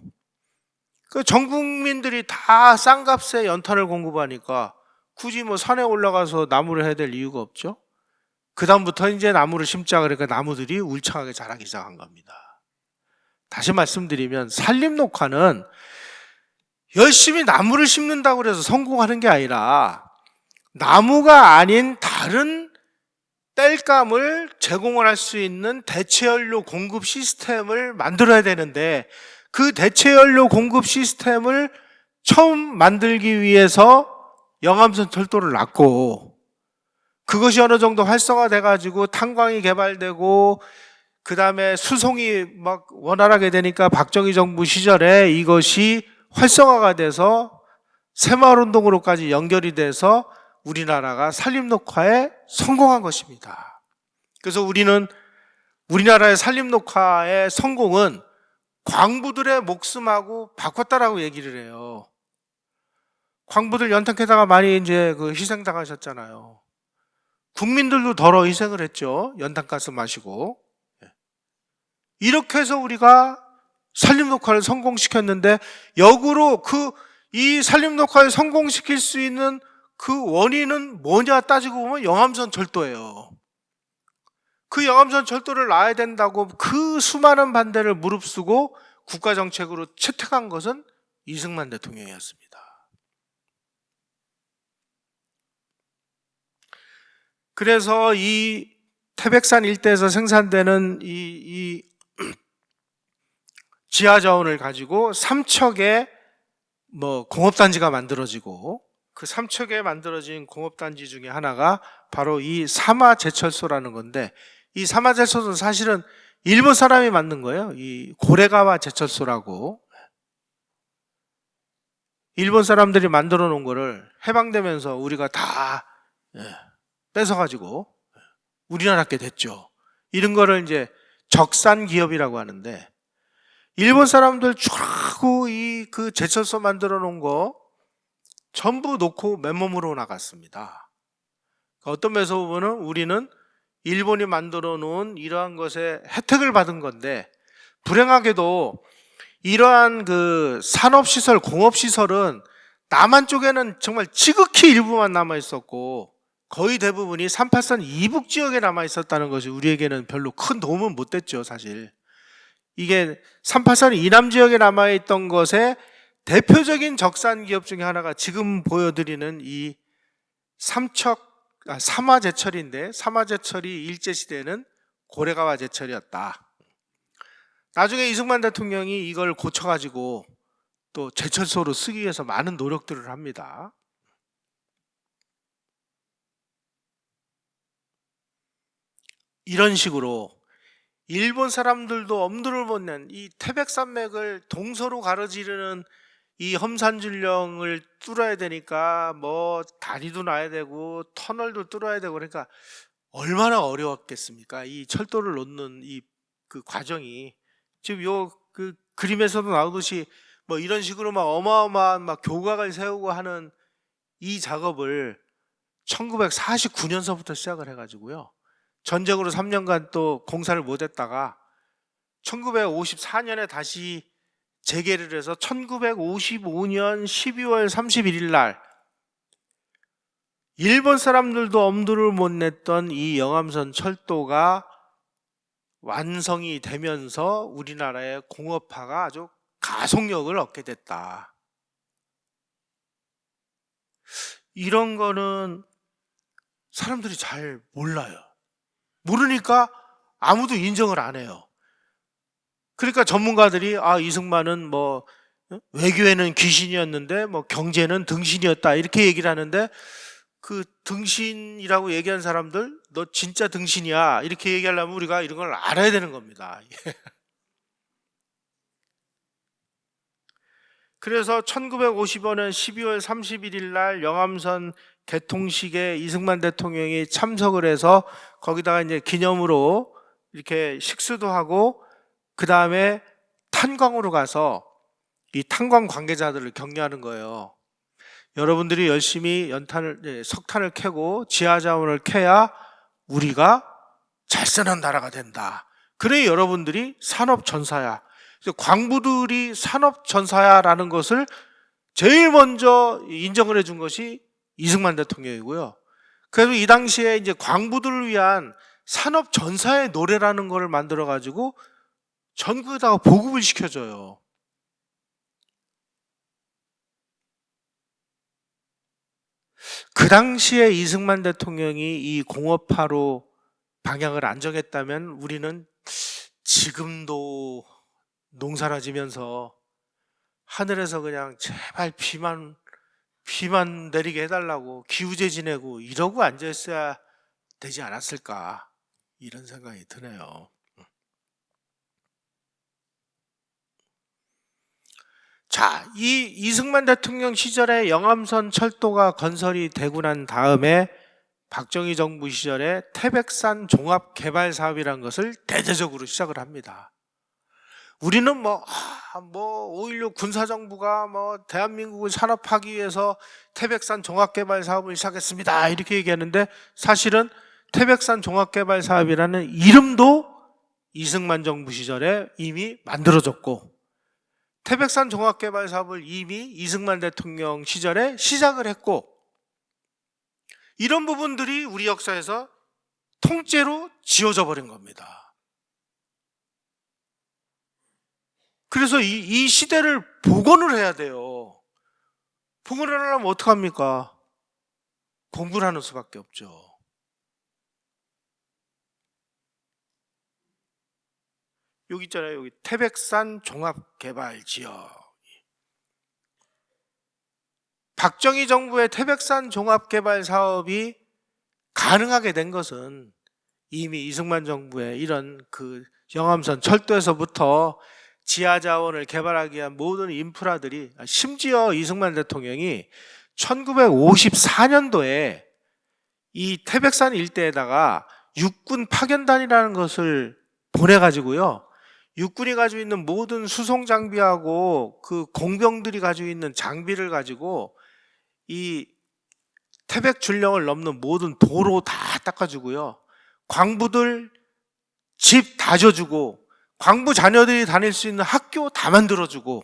그 전 국민들이 다 싼 값에 연탄을 공급하니까 굳이 뭐 산에 올라가서 나무를 해야 될 이유가 없죠. 그 다음부터 이제 나무를 심자 그러니까 나무들이 울창하게 자라기 시작한 겁니다. 다시 말씀드리면 산림녹화는 열심히 나무를 심는다고 해서 성공하는 게 아니라 나무가 아닌 다른 땔감을 제공을 할 수 있는 대체연료 공급 시스템을 만들어야 되는데 그 대체연료 공급 시스템을 처음 만들기 위해서 영암선 철도를 놨고 그것이 어느 정도 활성화돼 가지고 탄광이 개발되고 그 다음에 수송이 막 원활하게 되니까 박정희 정부 시절에 이것이 활성화가 돼서 새마을운동으로까지 연결이 돼서 우리나라가 산림녹화에 성공한 것입니다. 그래서 우리나라의 산림녹화의 성공은 광부들의 목숨하고 바꿨다라고 얘기를 해요. 광부들 연탄캐다가 많이 이제 희생당하셨잖아요. 국민들도 덜어 희생을 했죠. 연탄가스 마시고. 이렇게 해서 우리가 산림녹화를 성공시켰는데, 역으로 이 산림녹화를 성공시킬 수 있는 그 원인은 뭐냐 따지고 보면 영암선 철도예요. 그 영암선 철도를 놔야 된다고 그 수많은 반대를 무릅쓰고 국가정책으로 채택한 것은 이승만 대통령이었습니다. 그래서 이 태백산 일대에서 생산되는 이 지하자원을 가지고 삼척에 공업단지가 만들어지고, 그 삼척에 만들어진 공업단지 중에 하나가 바로 이 사마제철소라는 건데, 이 사마제철소는 사실은 일본 사람이 만든 거예요. 이 고레가와 제철소라고. 일본 사람들이 만들어 놓은 거를 해방되면서 우리가 다 뺏어가지고 우리나라께 됐죠. 이런 거를 이제 적산 기업이라고 하는데, 일본 사람들 쫙하고 그 제철소 만들어 놓은 거 전부 놓고 맨몸으로 나갔습니다. 어떤 면에서 보면은 우리는 일본이 만들어 놓은 이러한 것에 혜택을 받은 건데, 불행하게도 이러한 그 산업시설, 공업시설은 남한 쪽에는 정말 지극히 일부만 남아 있었고, 거의 대부분이 383 이북 지역에 남아 있었다는 것이 우리에게는 별로 큰 도움은 못 됐죠, 사실. 이게 383 이남 지역에 남아 있던 것에 대표적인 적산 기업 중에 하나가 지금 보여드리는 이 사마제철인데, 사마제철이 일제시대에는 고레가와 제철이었다. 나중에 이승만 대통령이 이걸 고쳐가지고 또 제철소로 쓰기 위해서 많은 노력들을 합니다. 이런 식으로 일본 사람들도 엄두를 못 낸 이 태백산맥을 동서로 가로지르는 이 험산줄령을 뚫어야 되니까 다리도 놔야 되고 터널도 뚫어야 되고, 그러니까 얼마나 어려웠겠습니까? 이 철도를 놓는 그 과정이. 지금 그 그림에서도 나오듯이 이런 식으로 어마어마한 교각을 세우고 하는 이 작업을 1949년서부터 시작을 해가지고요. 전쟁으로 3년간 또 공사를 못했다가 1954년에 다시 재개를 해서 1955년 12월 31일 날 일본 사람들도 엄두를 못 냈던 이 영암선 철도가 완성이 되면서 우리나라의 공업화가 아주 가속력을 얻게 됐다. 이런 거는 사람들이 잘 몰라요. 모르니까 아무도 인정을 안 해요. 그러니까 전문가들이 이승만은 외교에는 귀신이었는데 경제는 등신이었다, 이렇게 얘기를 하는데, 그 등신이라고 얘기한 사람들, 너 진짜 등신이야, 이렇게 얘기하려면 우리가 이런 걸 알아야 되는 겁니다. 그래서 1955년 12월 31일 날 영암선 개통식에 이승만 대통령이 참석을 해서 거기다가 이제 기념으로 이렇게 식수도 하고, 그 다음에 탄광으로 가서 이 탄광 관계자들을 격려하는 거예요. 여러분들이 열심히 석탄을 캐고 지하자원을 캐야 우리가 잘 사는 나라가 된다. 그래 여러분들이 산업전사야. 광부들이 산업전사야라는 것을 제일 먼저 인정을 해준 것이 이승만 대통령이고요. 그래서 이 당시에 이제 광부들을 위한 산업전사의 노래라는 것을 만들어가지고 전국에다가 보급을 시켜줘요. 그 당시에 이승만 대통령이 이 공업화로 방향을 안 정했다면 우리는 지금도 농사나 지면서 하늘에서 그냥 제발 비만 내리게 해달라고 기우제 지내고 이러고 앉아있어야 되지 않았을까, 이런 생각이 드네요. 자, 이 이승만 대통령 시절에 영암선 철도가 건설이 되고 난 다음에 박정희 정부 시절에 태백산 종합개발사업이라는 것을 대대적으로 시작을 합니다. 우리는 5.16 군사정부가 대한민국을 산업하기 위해서 태백산 종합개발사업을 시작했습니다. 이렇게 얘기하는데 사실은 태백산 종합개발사업이라는 이름도 이승만 정부 시절에 이미 만들어졌고 태백산 종합개발사업을 이미 이승만 대통령 시절에 시작을 했고 이런 부분들이 우리 역사에서 통째로 지워져 버린 겁니다. 그래서 이 시대를 복원을 해야 돼요. 복원을 하려면 어떡합니까? 공부를 하는 수밖에 없죠. 여기 있잖아요. 여기 태백산 종합개발지역. 박정희 정부의 태백산 종합개발 사업이 가능하게 된 것은 이미 이승만 정부의 이런 영암선 철도에서부터 지하자원을 개발하기 위한 모든 인프라들이, 심지어 이승만 대통령이 1954년도에 이 태백산 일대에다가 육군 파견단이라는 것을 보내가지고요, 육군이 가지고 있는 모든 수송 장비하고 그 공병들이 가지고 있는 장비를 가지고 이 태백 줄령을 넘는 모든 도로 다 닦아주고요, 광부들 집 다 줘주고 광부 자녀들이 다닐 수 있는 학교 다 만들어주고,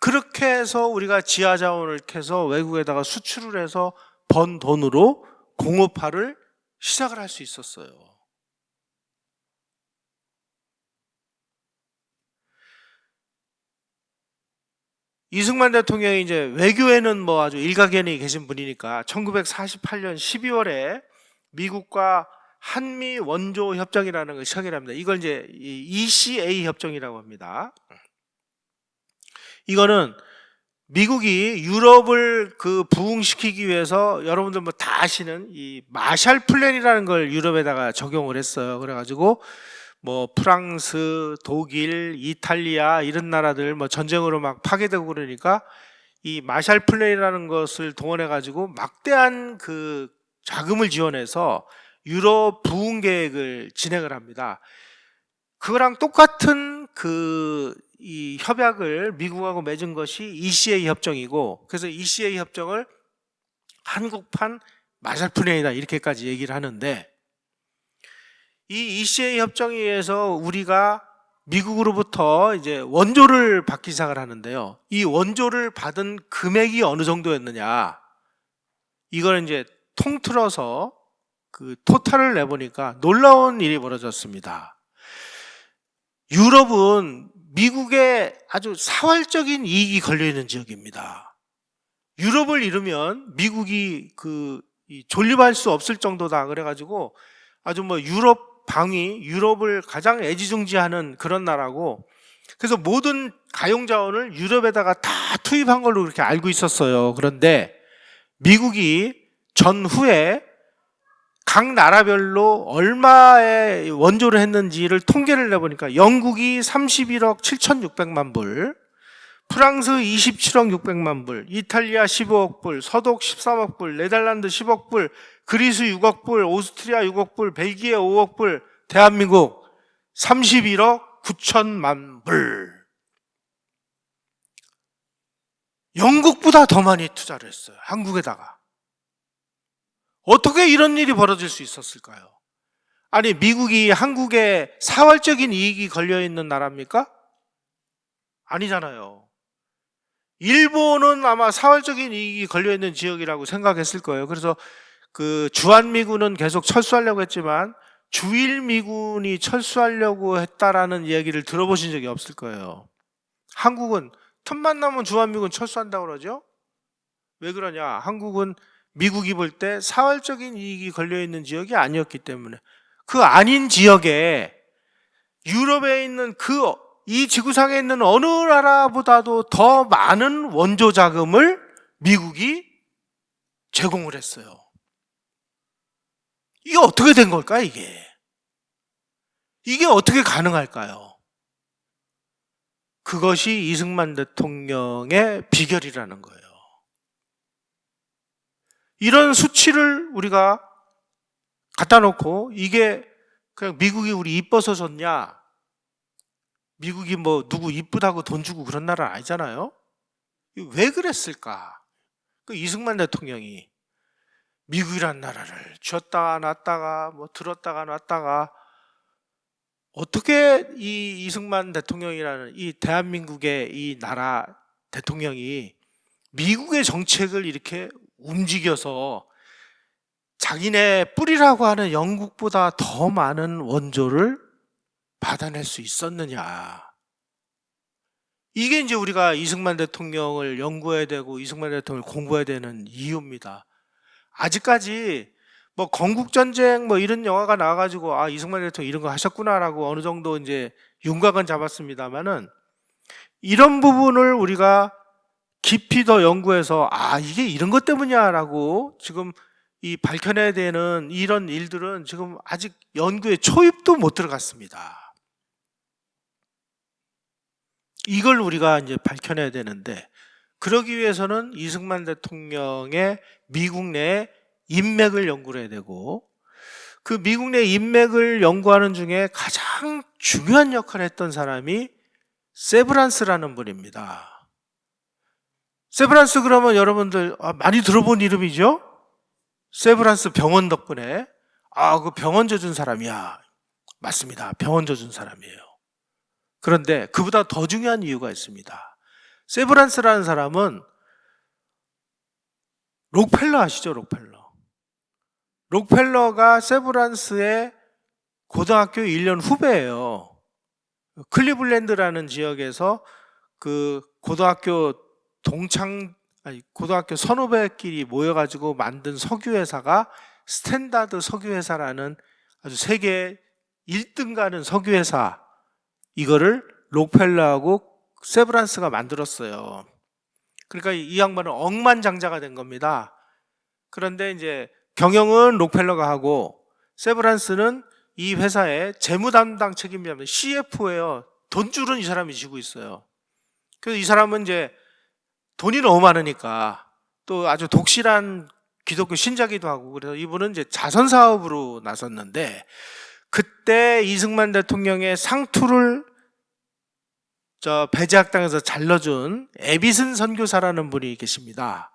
그렇게 해서 우리가 지하자원을 캐서 외국에다가 수출을 해서 번 돈으로 공업화를 시작을 할 수 있었어요. 이승만 대통령이 이제 외교에는 아주 일가견이 계신 분이니까 1948년 12월에 미국과 한미 원조 협정이라는 걸 시작을 합니다. 이걸 이제 ECA 협정이라고 합니다. 이거는 미국이 유럽을 부흥시키기 위해서, 여러분들 다 아시는 이 마샬 플랜이라는 걸 유럽에다가 적용을 했어요. 그래가지고 프랑스, 독일, 이탈리아 이런 나라들 전쟁으로 막 파괴되고 그러니까 이 마샬 플랜이라는 것을 동원해 가지고 막대한 자금을 지원해서 유럽 부흥 계획을 진행을 합니다. 그거랑 똑같은 이 협약을 미국하고 맺은 것이 ECA 협정이고, 그래서 ECA 협정을 한국판 마샬 플랜이다 이렇게까지 얘기를 하는데, 이 ECA 협정에 의해서 우리가 미국으로부터 이제 원조를 받기 시작을 하는데요, 이 원조를 받은 금액이 어느 정도였느냐, 이걸 이제 통틀어서 토탈을 내보니까 놀라운 일이 벌어졌습니다. 유럽은 미국의 아주 사활적인 이익이 걸려있는 지역입니다. 유럽을 잃으면 미국이 존립할 수 없을 정도다. 그래가지고 아주 유럽 방위, 유럽을 가장 애지중지하는 그런 나라고, 그래서 모든 가용자원을 유럽에다가 다 투입한 걸로 그렇게 알고 있었어요. 그런데 미국이 전후에 각 나라별로 얼마의 원조를 했는지를 통계를 내보니까 영국이 31억 7,600만 불, 프랑스 27억 600만 불, 이탈리아 15억 불, 서독 13억 불, 네덜란드 10억 불, 그리스 6억 불, 오스트리아 6억 불, 벨기에 5억 불, 대한민국 31억 9천만 불. 영국보다 더 많이 투자를 했어요, 한국에다가. 어떻게 이런 일이 벌어질 수 있었을까요? 아니, 미국이 한국에 사활적인 이익이 걸려있는 나라입니까? 아니잖아요. 일본은 아마 사활적인 이익이 걸려있는 지역이라고 생각했을 거예요. 그래서 주한미군은 계속 철수하려고 했지만 주일미군이 철수하려고 했다라는 이야기를 들어보신 적이 없을 거예요. 한국은 틈만 나면 주한미군 철수한다고 그러죠? 왜 그러냐? 한국은 미국이 볼 때 사활적인 이익이 걸려있는 지역이 아니었기 때문에, 그 아닌 지역에 유럽에 있는 이 지구상에 있는 어느 나라보다도 더 많은 원조 자금을 미국이 제공을 했어요. 이게 어떻게 된 걸까요, 이게? 이게 어떻게 가능할까요? 그것이 이승만 대통령의 비결이라는 거예요. 이런 수치를 우리가 갖다 놓고 이게 그냥 미국이 우리 이뻐서 줬냐? 미국이 뭐 누구 이쁘다고 돈 주고 그런 나라 아니잖아요? 왜 그랬을까? 그 이승만 대통령이 미국이란 나라를 쥐었다가 놨다가 뭐 들었다가 놨다가 어떻게 이 이승만 대통령이라는 이 대한민국의 이 나라 대통령이 미국의 정책을 이렇게 움직여서 자기네 뿌리라고 하는 영국보다 더 많은 원조를 받아낼 수 있었느냐. 이게 이제 우리가 이승만 대통령을 연구해야 되고 이승만 대통령을 공부해야 되는 이유입니다. 아직까지 뭐 건국전쟁 뭐 이런 영화가 나와가지고 아 이승만 대통령 이런 거 하셨구나라고 어느 정도 이제 윤곽은 잡았습니다만은 이런 부분을 우리가 깊이 더 연구해서 아 이게 이런 것 때문이야라고 지금 이 밝혀내야 되는 이런 일들은 지금 아직 연구에 초입도 못 들어갔습니다. 이걸 우리가 이제 밝혀내야 되는데 그러기 위해서는 이승만 대통령의 미국 내 인맥을 연구를 해야 되고 그 미국 내 인맥을 연구하는 중에 가장 중요한 역할을 했던 사람이 세브란스라는 분입니다. 세브란스 그러면 여러분들 많이 들어본 이름이죠? 세브란스 병원 덕분에 그 병원 져준 사람이야. 맞습니다. 병원 져준 사람이에요. 그런데 그보다 더 중요한 이유가 있습니다. 세브란스라는 사람은 록펠러 아시죠? 록펠러가 세브란스의 고등학교 1년 후배예요. 클리블랜드라는 지역에서 그 고등학교 고등학교 선후배끼리 모여가지고 만든 석유회사가 스탠다드 석유회사라는 아주 세계 1등 가는 석유회사, 이거를 록펠러하고 세브란스가 만들었어요. 그러니까 이 양반은 억만장자가 된 겁니다. 그런데 이제 경영은 록펠러가 하고 세브란스는 이 회사의 재무 담당 책임자입니다. CFO예요. 돈줄은 이 사람이 지고 있어요. 그래서 이 사람은 이제 돈이 너무 많으니까 또 아주 독실한 기독교 신자기도 하고 그래서 이분은 이제 자선 사업으로 나섰는데 그때 이승만 대통령의 상투를 배제학당에서 잘라준 에비슨 선교사라는 분이 계십니다.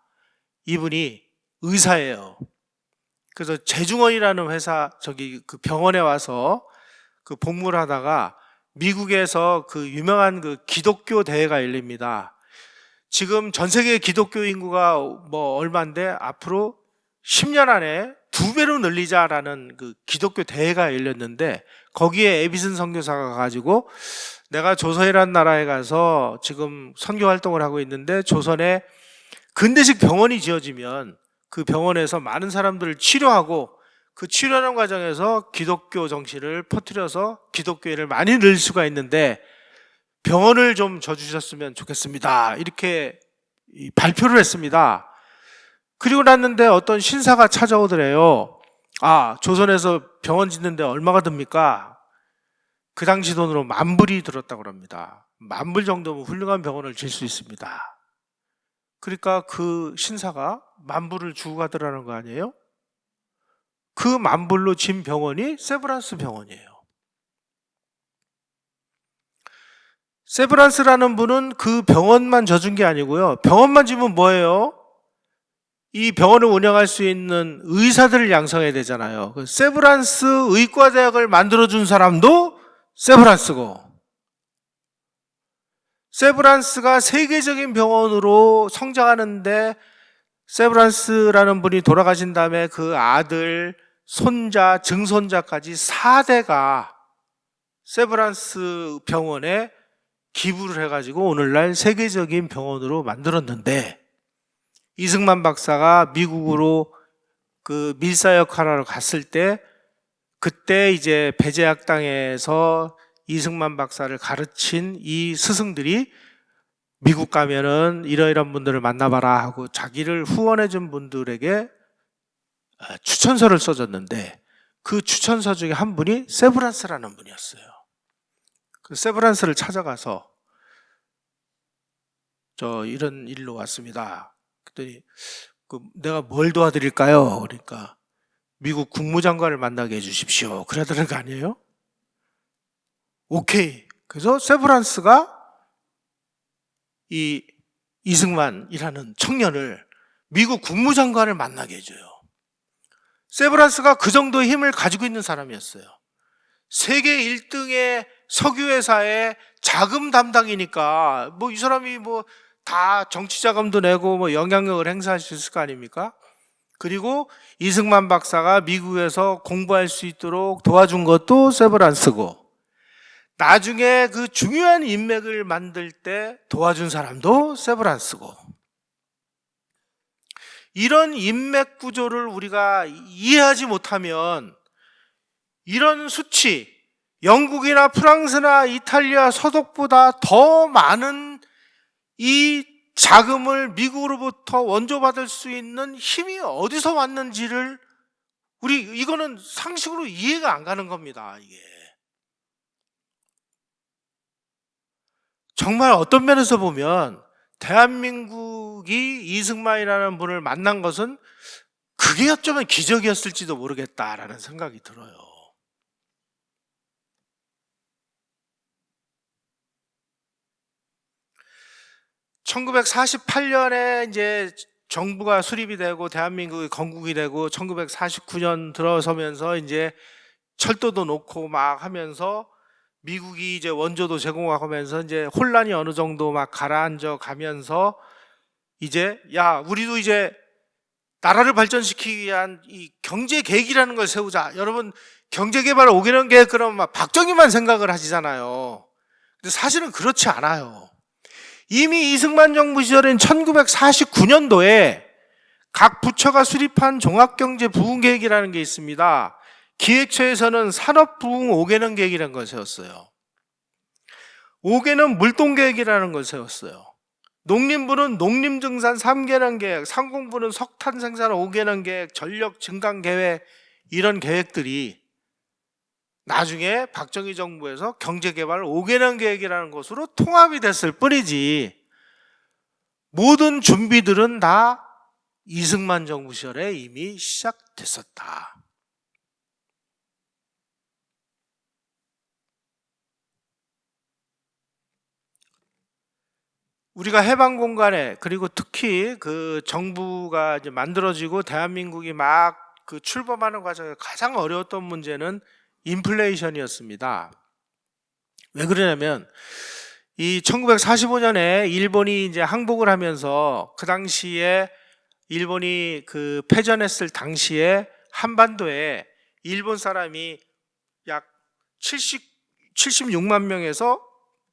이분이 의사예요. 그래서 재중원이라는 회사 그 병원에 와서 그 복무를 하다가 미국에서 그 유명한 그 기독교 대회가 열립니다. 지금 전 세계 기독교 인구가 뭐 얼마인데 앞으로 10년 안에 2배로 늘리자라는 그 기독교 대회가 열렸는데 거기에 에비슨 선교사가 가지고 내가 조선이라는 나라에 가서 지금 선교 활동을 하고 있는데 조선에 근대식 병원이 지어지면 그 병원에서 많은 사람들을 치료하고 그 치료하는 과정에서 기독교 정신을 퍼뜨려서 기독교인을 많이 늘 수가 있는데 병원을 좀 져주셨으면 좋겠습니다. 이렇게 발표를 했습니다. 그리고 났는데 어떤 신사가 찾아오더래요. 조선에서 병원 짓는데 얼마가 듭니까? 그 당시 돈으로 10,000불이 들었다고 합니다. 10,000불 정도면 훌륭한 병원을 질 수 있습니다. 그러니까 그 신사가 10,000불을 주고 가더라는 거 아니에요? 그 10,000불로 진 병원이 세브란스 병원이에요. 세브란스라는 분은 그 병원만 져준 게 아니고요. 병원만 지면 뭐예요? 이 병원을 운영할 수 있는 의사들을 양성해야 되잖아요. 세브란스 의과대학을 만들어준 사람도 세브란스고, 세브란스가 세계적인 병원으로 성장하는데 세브란스라는 분이 돌아가신 다음에 그 아들, 손자, 증손자까지 4대가 세브란스 병원에 기부를 해가지고 오늘날 세계적인 병원으로 만들었는데 이승만 박사가 미국으로 그 밀사 역할하러 갔을 때 그때 이제 배제학당에서 이승만 박사를 가르친 이 스승들이 미국 가면은 이러이러한 분들을 만나봐라 하고 자기를 후원해준 분들에게 추천서를 써줬는데 그 추천서 중에 한 분이 세브란스라는 분이었어요. 그 세브란스를 찾아가서 저 이런 일로 왔습니다. 그랬더니 내가 뭘 도와드릴까요? 그러니까 미국 국무장관을 만나게 해주십시오. 그러더는 거 아니에요? 오케이. 그래서 세브란스가 이 이승만이라는 청년을 미국 국무장관을 만나게 해줘요. 세브란스가 그 정도의 힘을 가지고 있는 사람이었어요. 세계 1등의 석유회사의 자금 담당이니까 이 사람이 다 정치 자금도 내고 영향력을 행사할 수 있을 거 아닙니까? 그리고 이승만 박사가 미국에서 공부할 수 있도록 도와준 것도 세브란스고, 나중에 그 중요한 인맥을 만들 때 도와준 사람도 세브란스고, 이런 인맥 구조를 우리가 이해하지 못하면 이런 수치, 영국이나 프랑스나 이탈리아 서독보다 더 많은 이 자금을 미국으로부터 원조받을 수 있는 힘이 어디서 왔는지를 이거는 상식으로 이해가 안 가는 겁니다. 이게 정말 어떤 면에서 보면 대한민국이 이승만이라는 분을 만난 것은 그게 어쩌면 기적이었을지도 모르겠다라는 생각이 들어요. (1948년에) 이제 정부가 수립이 되고 대한민국이 건국이 되고 1949년 들어서면서 이제 철도도 놓고 막 하면서 미국이 이제 원조도 제공하면서 이제 혼란이 어느 정도 막 가라앉아 가면서 이제 우리도 이제 나라를 발전시키기 위한 이 경제 계획이라는 걸 세우자. 여러분, 경제 개발 5개년 계획 그러면 막 박정희만 생각을 하시잖아요. 근데 사실은 그렇지 않아요. 이미 이승만 정부 시절인 1949년도에 각 부처가 수립한 종합경제부흥계획이라는 게 있습니다. 기획처에서는 산업부흥 5개년 계획이라는 걸 세웠어요. 5개년 물동계획이라는 걸 세웠어요. 농림부는 농림증산 3개년 계획, 상공부는 석탄 생산 5개년 계획, 전력 증강 계획, 이런 계획들이 나중에 박정희 정부에서 경제개발 5개년 계획이라는 것으로 통합이 됐을 뿐이지, 모든 준비들은 다 이승만 정부 시절에 이미 시작됐었다. 우리가 해방 공간에, 그리고 특히 그 정부가 이제 만들어지고 대한민국이 막 그 출범하는 과정에 가장 어려웠던 문제는 인플레이션이었습니다. 왜 그러냐면 이 1945년에 일본이 이제 항복을 하면서 그 당시에 일본이 그 패전했을 당시에 한반도에 일본 사람이 약 76만 명에서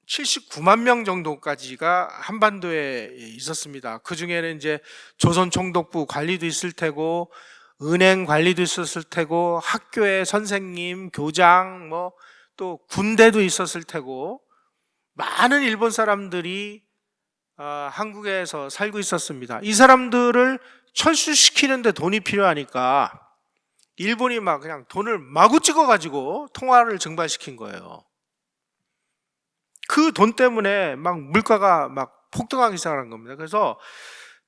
79만 명 정도까지가 한반도에 있었습니다. 그 중에는 이제 조선 총독부 관리도 있을 테고, 은행 관리도 있었을 테고, 학교의 선생님, 교장, 또 군대도 있었을 테고, 많은 일본 사람들이 한국에서 살고 있었습니다. 이 사람들을 철수시키는데 돈이 필요하니까 일본이 막 그냥 돈을 마구 찍어가지고 통화를 증발시킨 거예요. 그 돈 때문에 막 물가가 막 폭등하기 시작한 겁니다. 그래서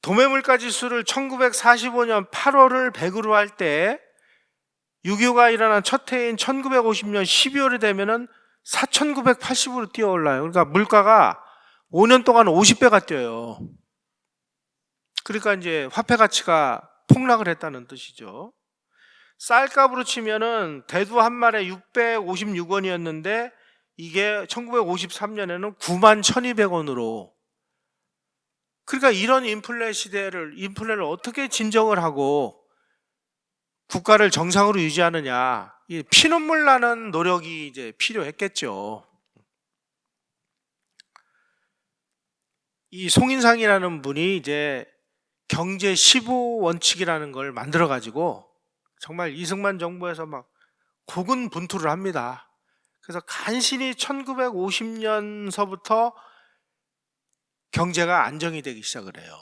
도매물가 지수를 1945년 8월을 100으로 할 때 6.25가 일어난 첫 해인 1950년 12월이 되면은 4,980으로 뛰어올라요. 그러니까 물가가 5년 동안 50배가 뛰어요. 그러니까 이제 화폐 가치가 폭락을 했다는 뜻이죠. 쌀값으로 치면은 대두 한 마리에 656원이었는데 이게 1953년에는 91,200원으로. 그러니까 이런 인플레를 어떻게 진정을 하고 국가를 정상으로 유지하느냐, 피눈물 나는 노력이 이제 필요했겠죠. 이 송인상이라는 분이 이제 경제 15원칙이라는 걸 만들어 가지고 정말 이승만 정부에서 막 고군분투를 합니다. 그래서 간신히 1950년서부터 경제가 안정이 되기 시작을 해요.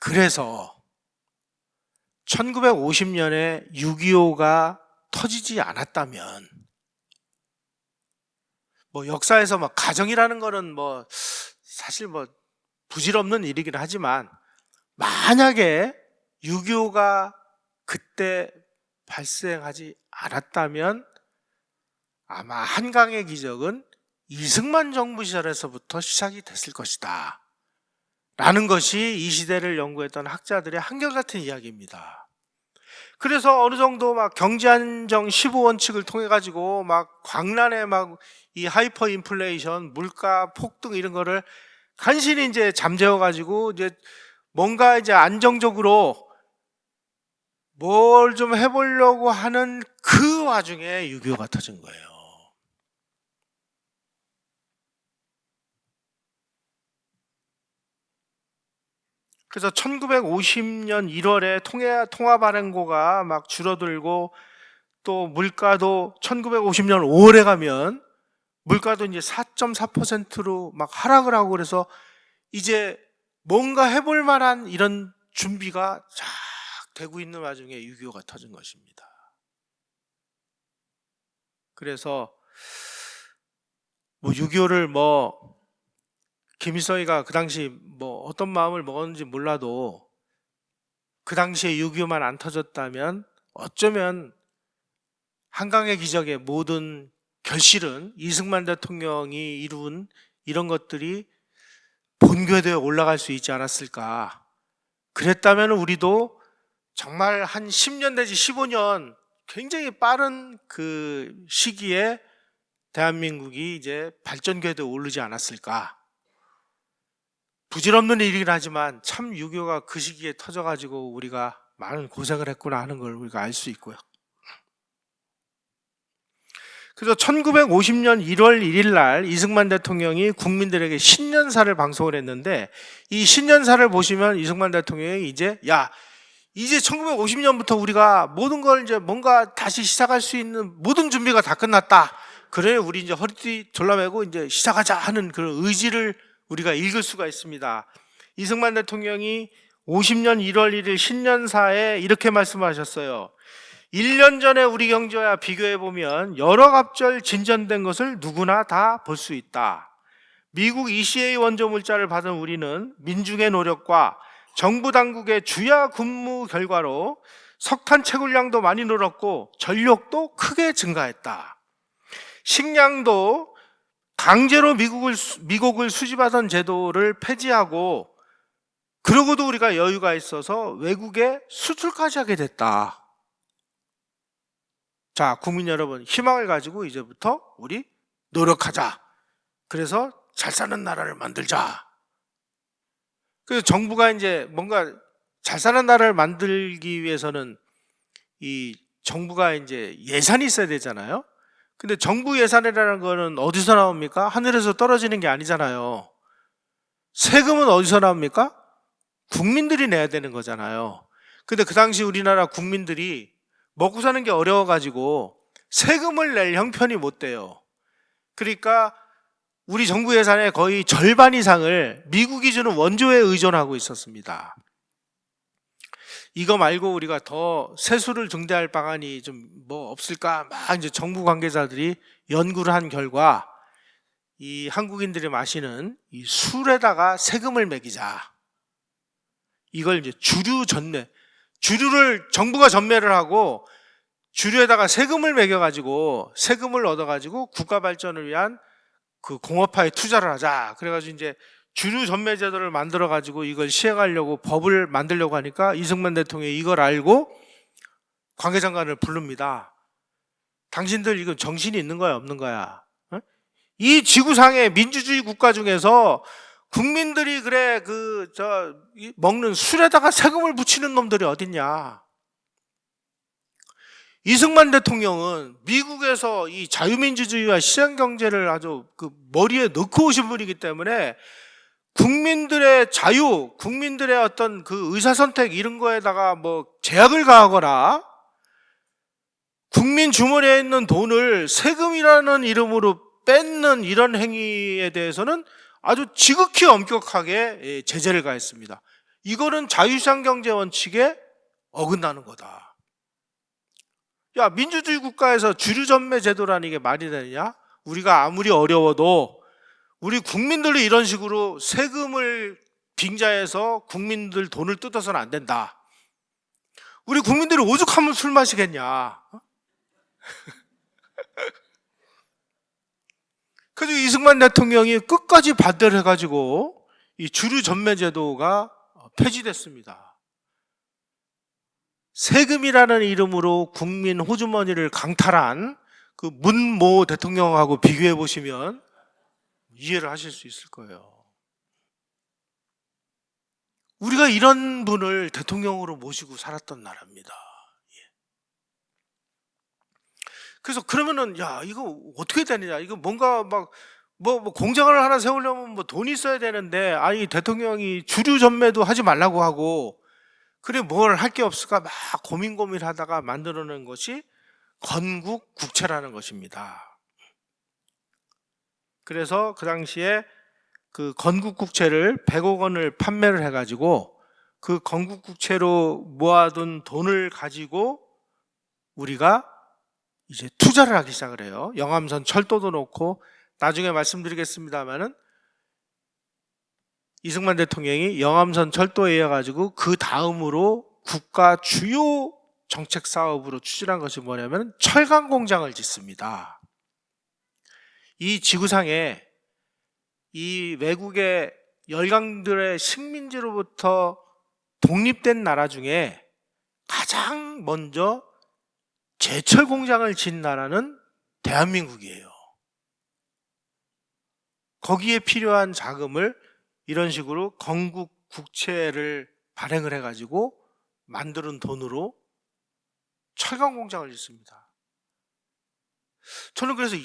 그래서 1950년에 6.25가 터지지 않았다면 뭐 역사에서 뭐 가정이라는 거는 뭐 사실 뭐 부질없는 일이긴 하지만 만약에 6.25가 그때 발생하지 않았다면 아마 한강의 기적은 이승만 정부 시절에서부터 시작이 됐을 것이다 라는 것이 이 시대를 연구했던 학자들의 한결같은 이야기입니다. 그래서 어느 정도 막 경제안정 15원칙을 통해 가지고 막 광란의 막 이 하이퍼 인플레이션, 물가 폭등 이런 거를 간신히 이제 잠재워 가지고 이제 뭔가 이제 안정적으로 뭘 좀 해보려고 하는 그 와중에 6.25가 터진 거예요. 그래서 1950년 1월에 통화발행고가 막 줄어들고 또 물가도 1950년 5월에 가면 물가도 이제 4.4%로 막 하락을 하고 그래서 이제 뭔가 해볼 만한 이런 준비가 쫙 되고 있는 와중에 6.25가 터진 것입니다. 그래서 뭐 6.25를 뭐 김일성이가 그 당시 뭐 어떤 마음을 먹었는지 몰라도 그 당시에 6.25만 안 터졌다면 어쩌면 한강의 기적의 모든 결실은 이승만 대통령이 이룬 이런 것들이 본궤도에 올라갈 수 있지 않았을까. 그랬다면 우리도 정말 한 10년 내지 15년 굉장히 빠른 그 시기에 대한민국이 이제 발전 궤도에 오르지 않았을까. 부질없는 일이긴 하지만 참 6.25가 그 시기에 터져가지고 우리가 많은 고생을 했구나 하는 걸 우리가 알 수 있고요. 그래서 1950년 1월 1일 날 이승만 대통령이 국민들에게 신년사를 방송을 했는데 이 신년사를 보시면 이승만 대통령이 이제 이제 1950년부터 우리가 모든 걸 이제 뭔가 다시 시작할 수 있는 모든 준비가 다 끝났다. 그래 우리 이제 허리띠 졸라매고 이제 시작하자 하는 그런 의지를 우리가 읽을 수가 있습니다. 이승만 대통령이 50년 1월 1일 신년사에 이렇게 말씀하셨어요. 1년 전에 우리 경제와 비교해보면 여러 갑절 진전된 것을 누구나 다 볼 수 있다. 미국 ECA 원조 물자를 받은 우리는 민중의 노력과 정부 당국의 주야 근무 결과로 석탄 채굴량도 많이 늘었고 전력도 크게 증가했다. 식량도 강제로 미국을 수집하던 제도를 폐지하고 그러고도 우리가 여유가 있어서 외국에 수출까지 하게 됐다. 자, 국민 여러분, 희망을 가지고 이제부터 우리 노력하자. 그래서 잘 사는 나라를 만들자. 그래서 정부가 이제 뭔가 잘 사는 나라를 만들기 위해서는 이 정부가 이제 예산이 있어야 되잖아요. 근데 정부 예산이라는 거는 어디서 나옵니까? 하늘에서 떨어지는 게 아니잖아요. 세금은 어디서 나옵니까? 국민들이 내야 되는 거잖아요. 근데 그 당시 우리나라 국민들이 먹고 사는 게 어려워가지고 세금을 낼 형편이 못 돼요. 그러니까 우리 정부 예산의 거의 절반 이상을 미국이 주는 원조에 의존하고 있었습니다. 이거 말고 우리가 더 세수를 증대할 방안이 좀 뭐 없을까? 막 이제 정부 관계자들이 연구를 한 결과 이 한국인들이 마시는 이 술에다가 세금을 매기자. 이걸 이제 주류를 정부가 전매를 하고 주류에다가 세금을 매겨가지고 세금을 얻어가지고 국가 발전을 위한 그 공업화에 투자를 하자. 그래가지고 이제 주류 전매 제도를 만들어가지고 이걸 시행하려고 법을 만들려고 하니까 이승만 대통령이 이걸 알고 관계장관을 부릅니다. 당신들 이거 정신이 있는 거야 없는 거야? 어? 이 지구상의 민주주의 국가 중에서 국민들이 그래 먹는 술에다가 세금을 붙이는 놈들이 어딨냐? 이승만 대통령은 미국에서 이 자유민주주의와 시장경제를 아주 그 머리에 넣고 오신 분이기 때문에 국민들의 자유, 국민들의 어떤 그 의사선택 이런 거에다가 뭐 제약을 가하거나 국민 주머니에 있는 돈을 세금이라는 이름으로 뺏는 이런 행위에 대해서는 아주 지극히 엄격하게 제재를 가했습니다. 이거는 자유시장 경제 원칙에 어긋나는 거다. 야, 민주주의 국가에서 주류 전매 제도라는 게 말이 되느냐? 우리가 아무리 어려워도 우리 국민들이 이런 식으로 세금을 빙자해서 국민들 돈을 뜯어서는 안 된다. 우리 국민들이 오죽하면 술 마시겠냐. 그래서 이승만 대통령이 끝까지 반대를 해가지고 이 주류전매제도가 폐지됐습니다. 세금이라는 이름으로 국민 호주머니를 강탈한 그 문모 대통령하고 비교해 보시면 이해를 하실 수 있을 거예요. 우리가 이런 분을 대통령으로 모시고 살았던 나라입니다. 그래서 그러면은 야 이거 어떻게 되느냐, 이거 뭔가 막 뭐 공장을 하나 세우려면 뭐 돈이 있어야 되는데, 아니 대통령이 주류 전매도 하지 말라고 하고, 그래 뭘 할 게 없을까 막 고민하다가 만들어낸 것이 건국국채라는 것입니다. 그래서 그 당시에 그 건국국채를 100억 원을 판매를 해가지고 그 건국국채로 모아둔 돈을 가지고 우리가 이제 투자를 하기 시작을 해요. 영암선 철도도 놓고, 나중에 말씀드리겠습니다만은 이승만 대통령이 영암선 철도에 이어 가지고 그 다음으로 국가 주요 정책 사업으로 추진한 것이 뭐냐면 철강 공장을 짓습니다. 이 지구상에 이 외국의 열강들의 식민지로부터 독립된 나라 중에 가장 먼저 제철 공장을 짓는 나라는 대한민국이에요. 거기에 필요한 자금을 이런 식으로 건국 국채를 발행을 해가지고 만드는 돈으로 철강 공장을 짓습니다. 저는 그래서 이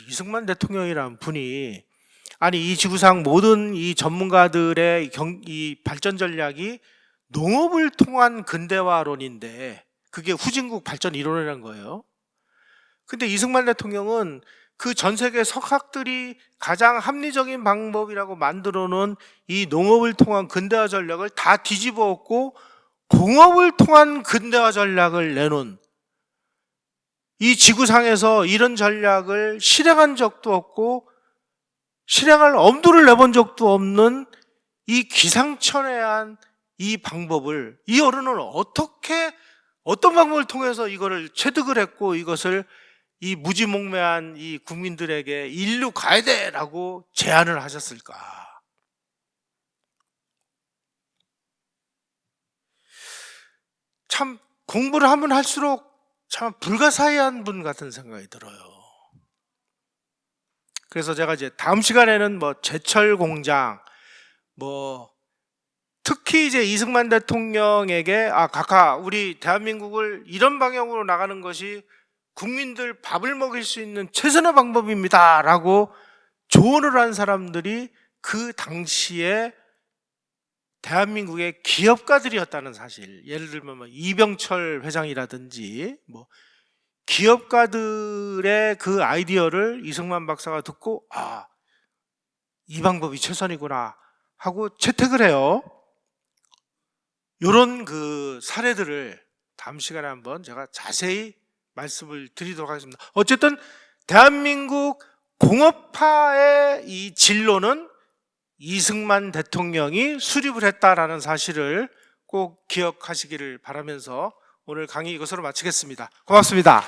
이승만 대통령이란 분이, 아니 이 지구상 모든 이 전문가들의 이 발전 전략이 농업을 통한 근대화론인데 그게 후진국 발전 이론이라는 거예요. 근데 이승만 대통령은 그 전 세계 석학들이 가장 합리적인 방법이라고 만들어 놓은 이 농업을 통한 근대화 전략을 다 뒤집어 엎고 공업을 통한 근대화 전략을 내놓은, 이 지구상에서 이런 전략을 실행한 적도 없고 실행할 엄두를 내본 적도 없는 이 기상천외한 이 방법을, 이 어른은 어떤 방법을 통해서 이거를 체득을 했고 이것을 이 무지몽매한 이 국민들에게 인류 가야 돼라고 제안을 하셨을까? 참 공부를 하면 할수록 참 불가사의한 분 같은 생각이 들어요. 그래서 제가 이제 다음 시간에는 뭐 제철 공장, 뭐 특히 이제 이승만 대통령에게 각하 우리 대한민국을 이런 방향으로 나가는 것이 국민들 밥을 먹일 수 있는 최선의 방법입니다 라고 조언을 한 사람들이 그 당시에 대한민국의 기업가들이었다는 사실. 예를 들면 뭐 이병철 회장이라든지 뭐 기업가들의 그 아이디어를 이승만 박사가 듣고 이 방법이 최선이구나 하고 채택을 해요. 이런 그 사례들을 다음 시간에 한번 제가 자세히 말씀을 드리도록 하겠습니다. 어쨌든 대한민국 공업화의 이 진로는 이승만 대통령이 수립을 했다라는 사실을 꼭 기억하시기를 바라면서 오늘 강의 이것으로 마치겠습니다. 고맙습니다.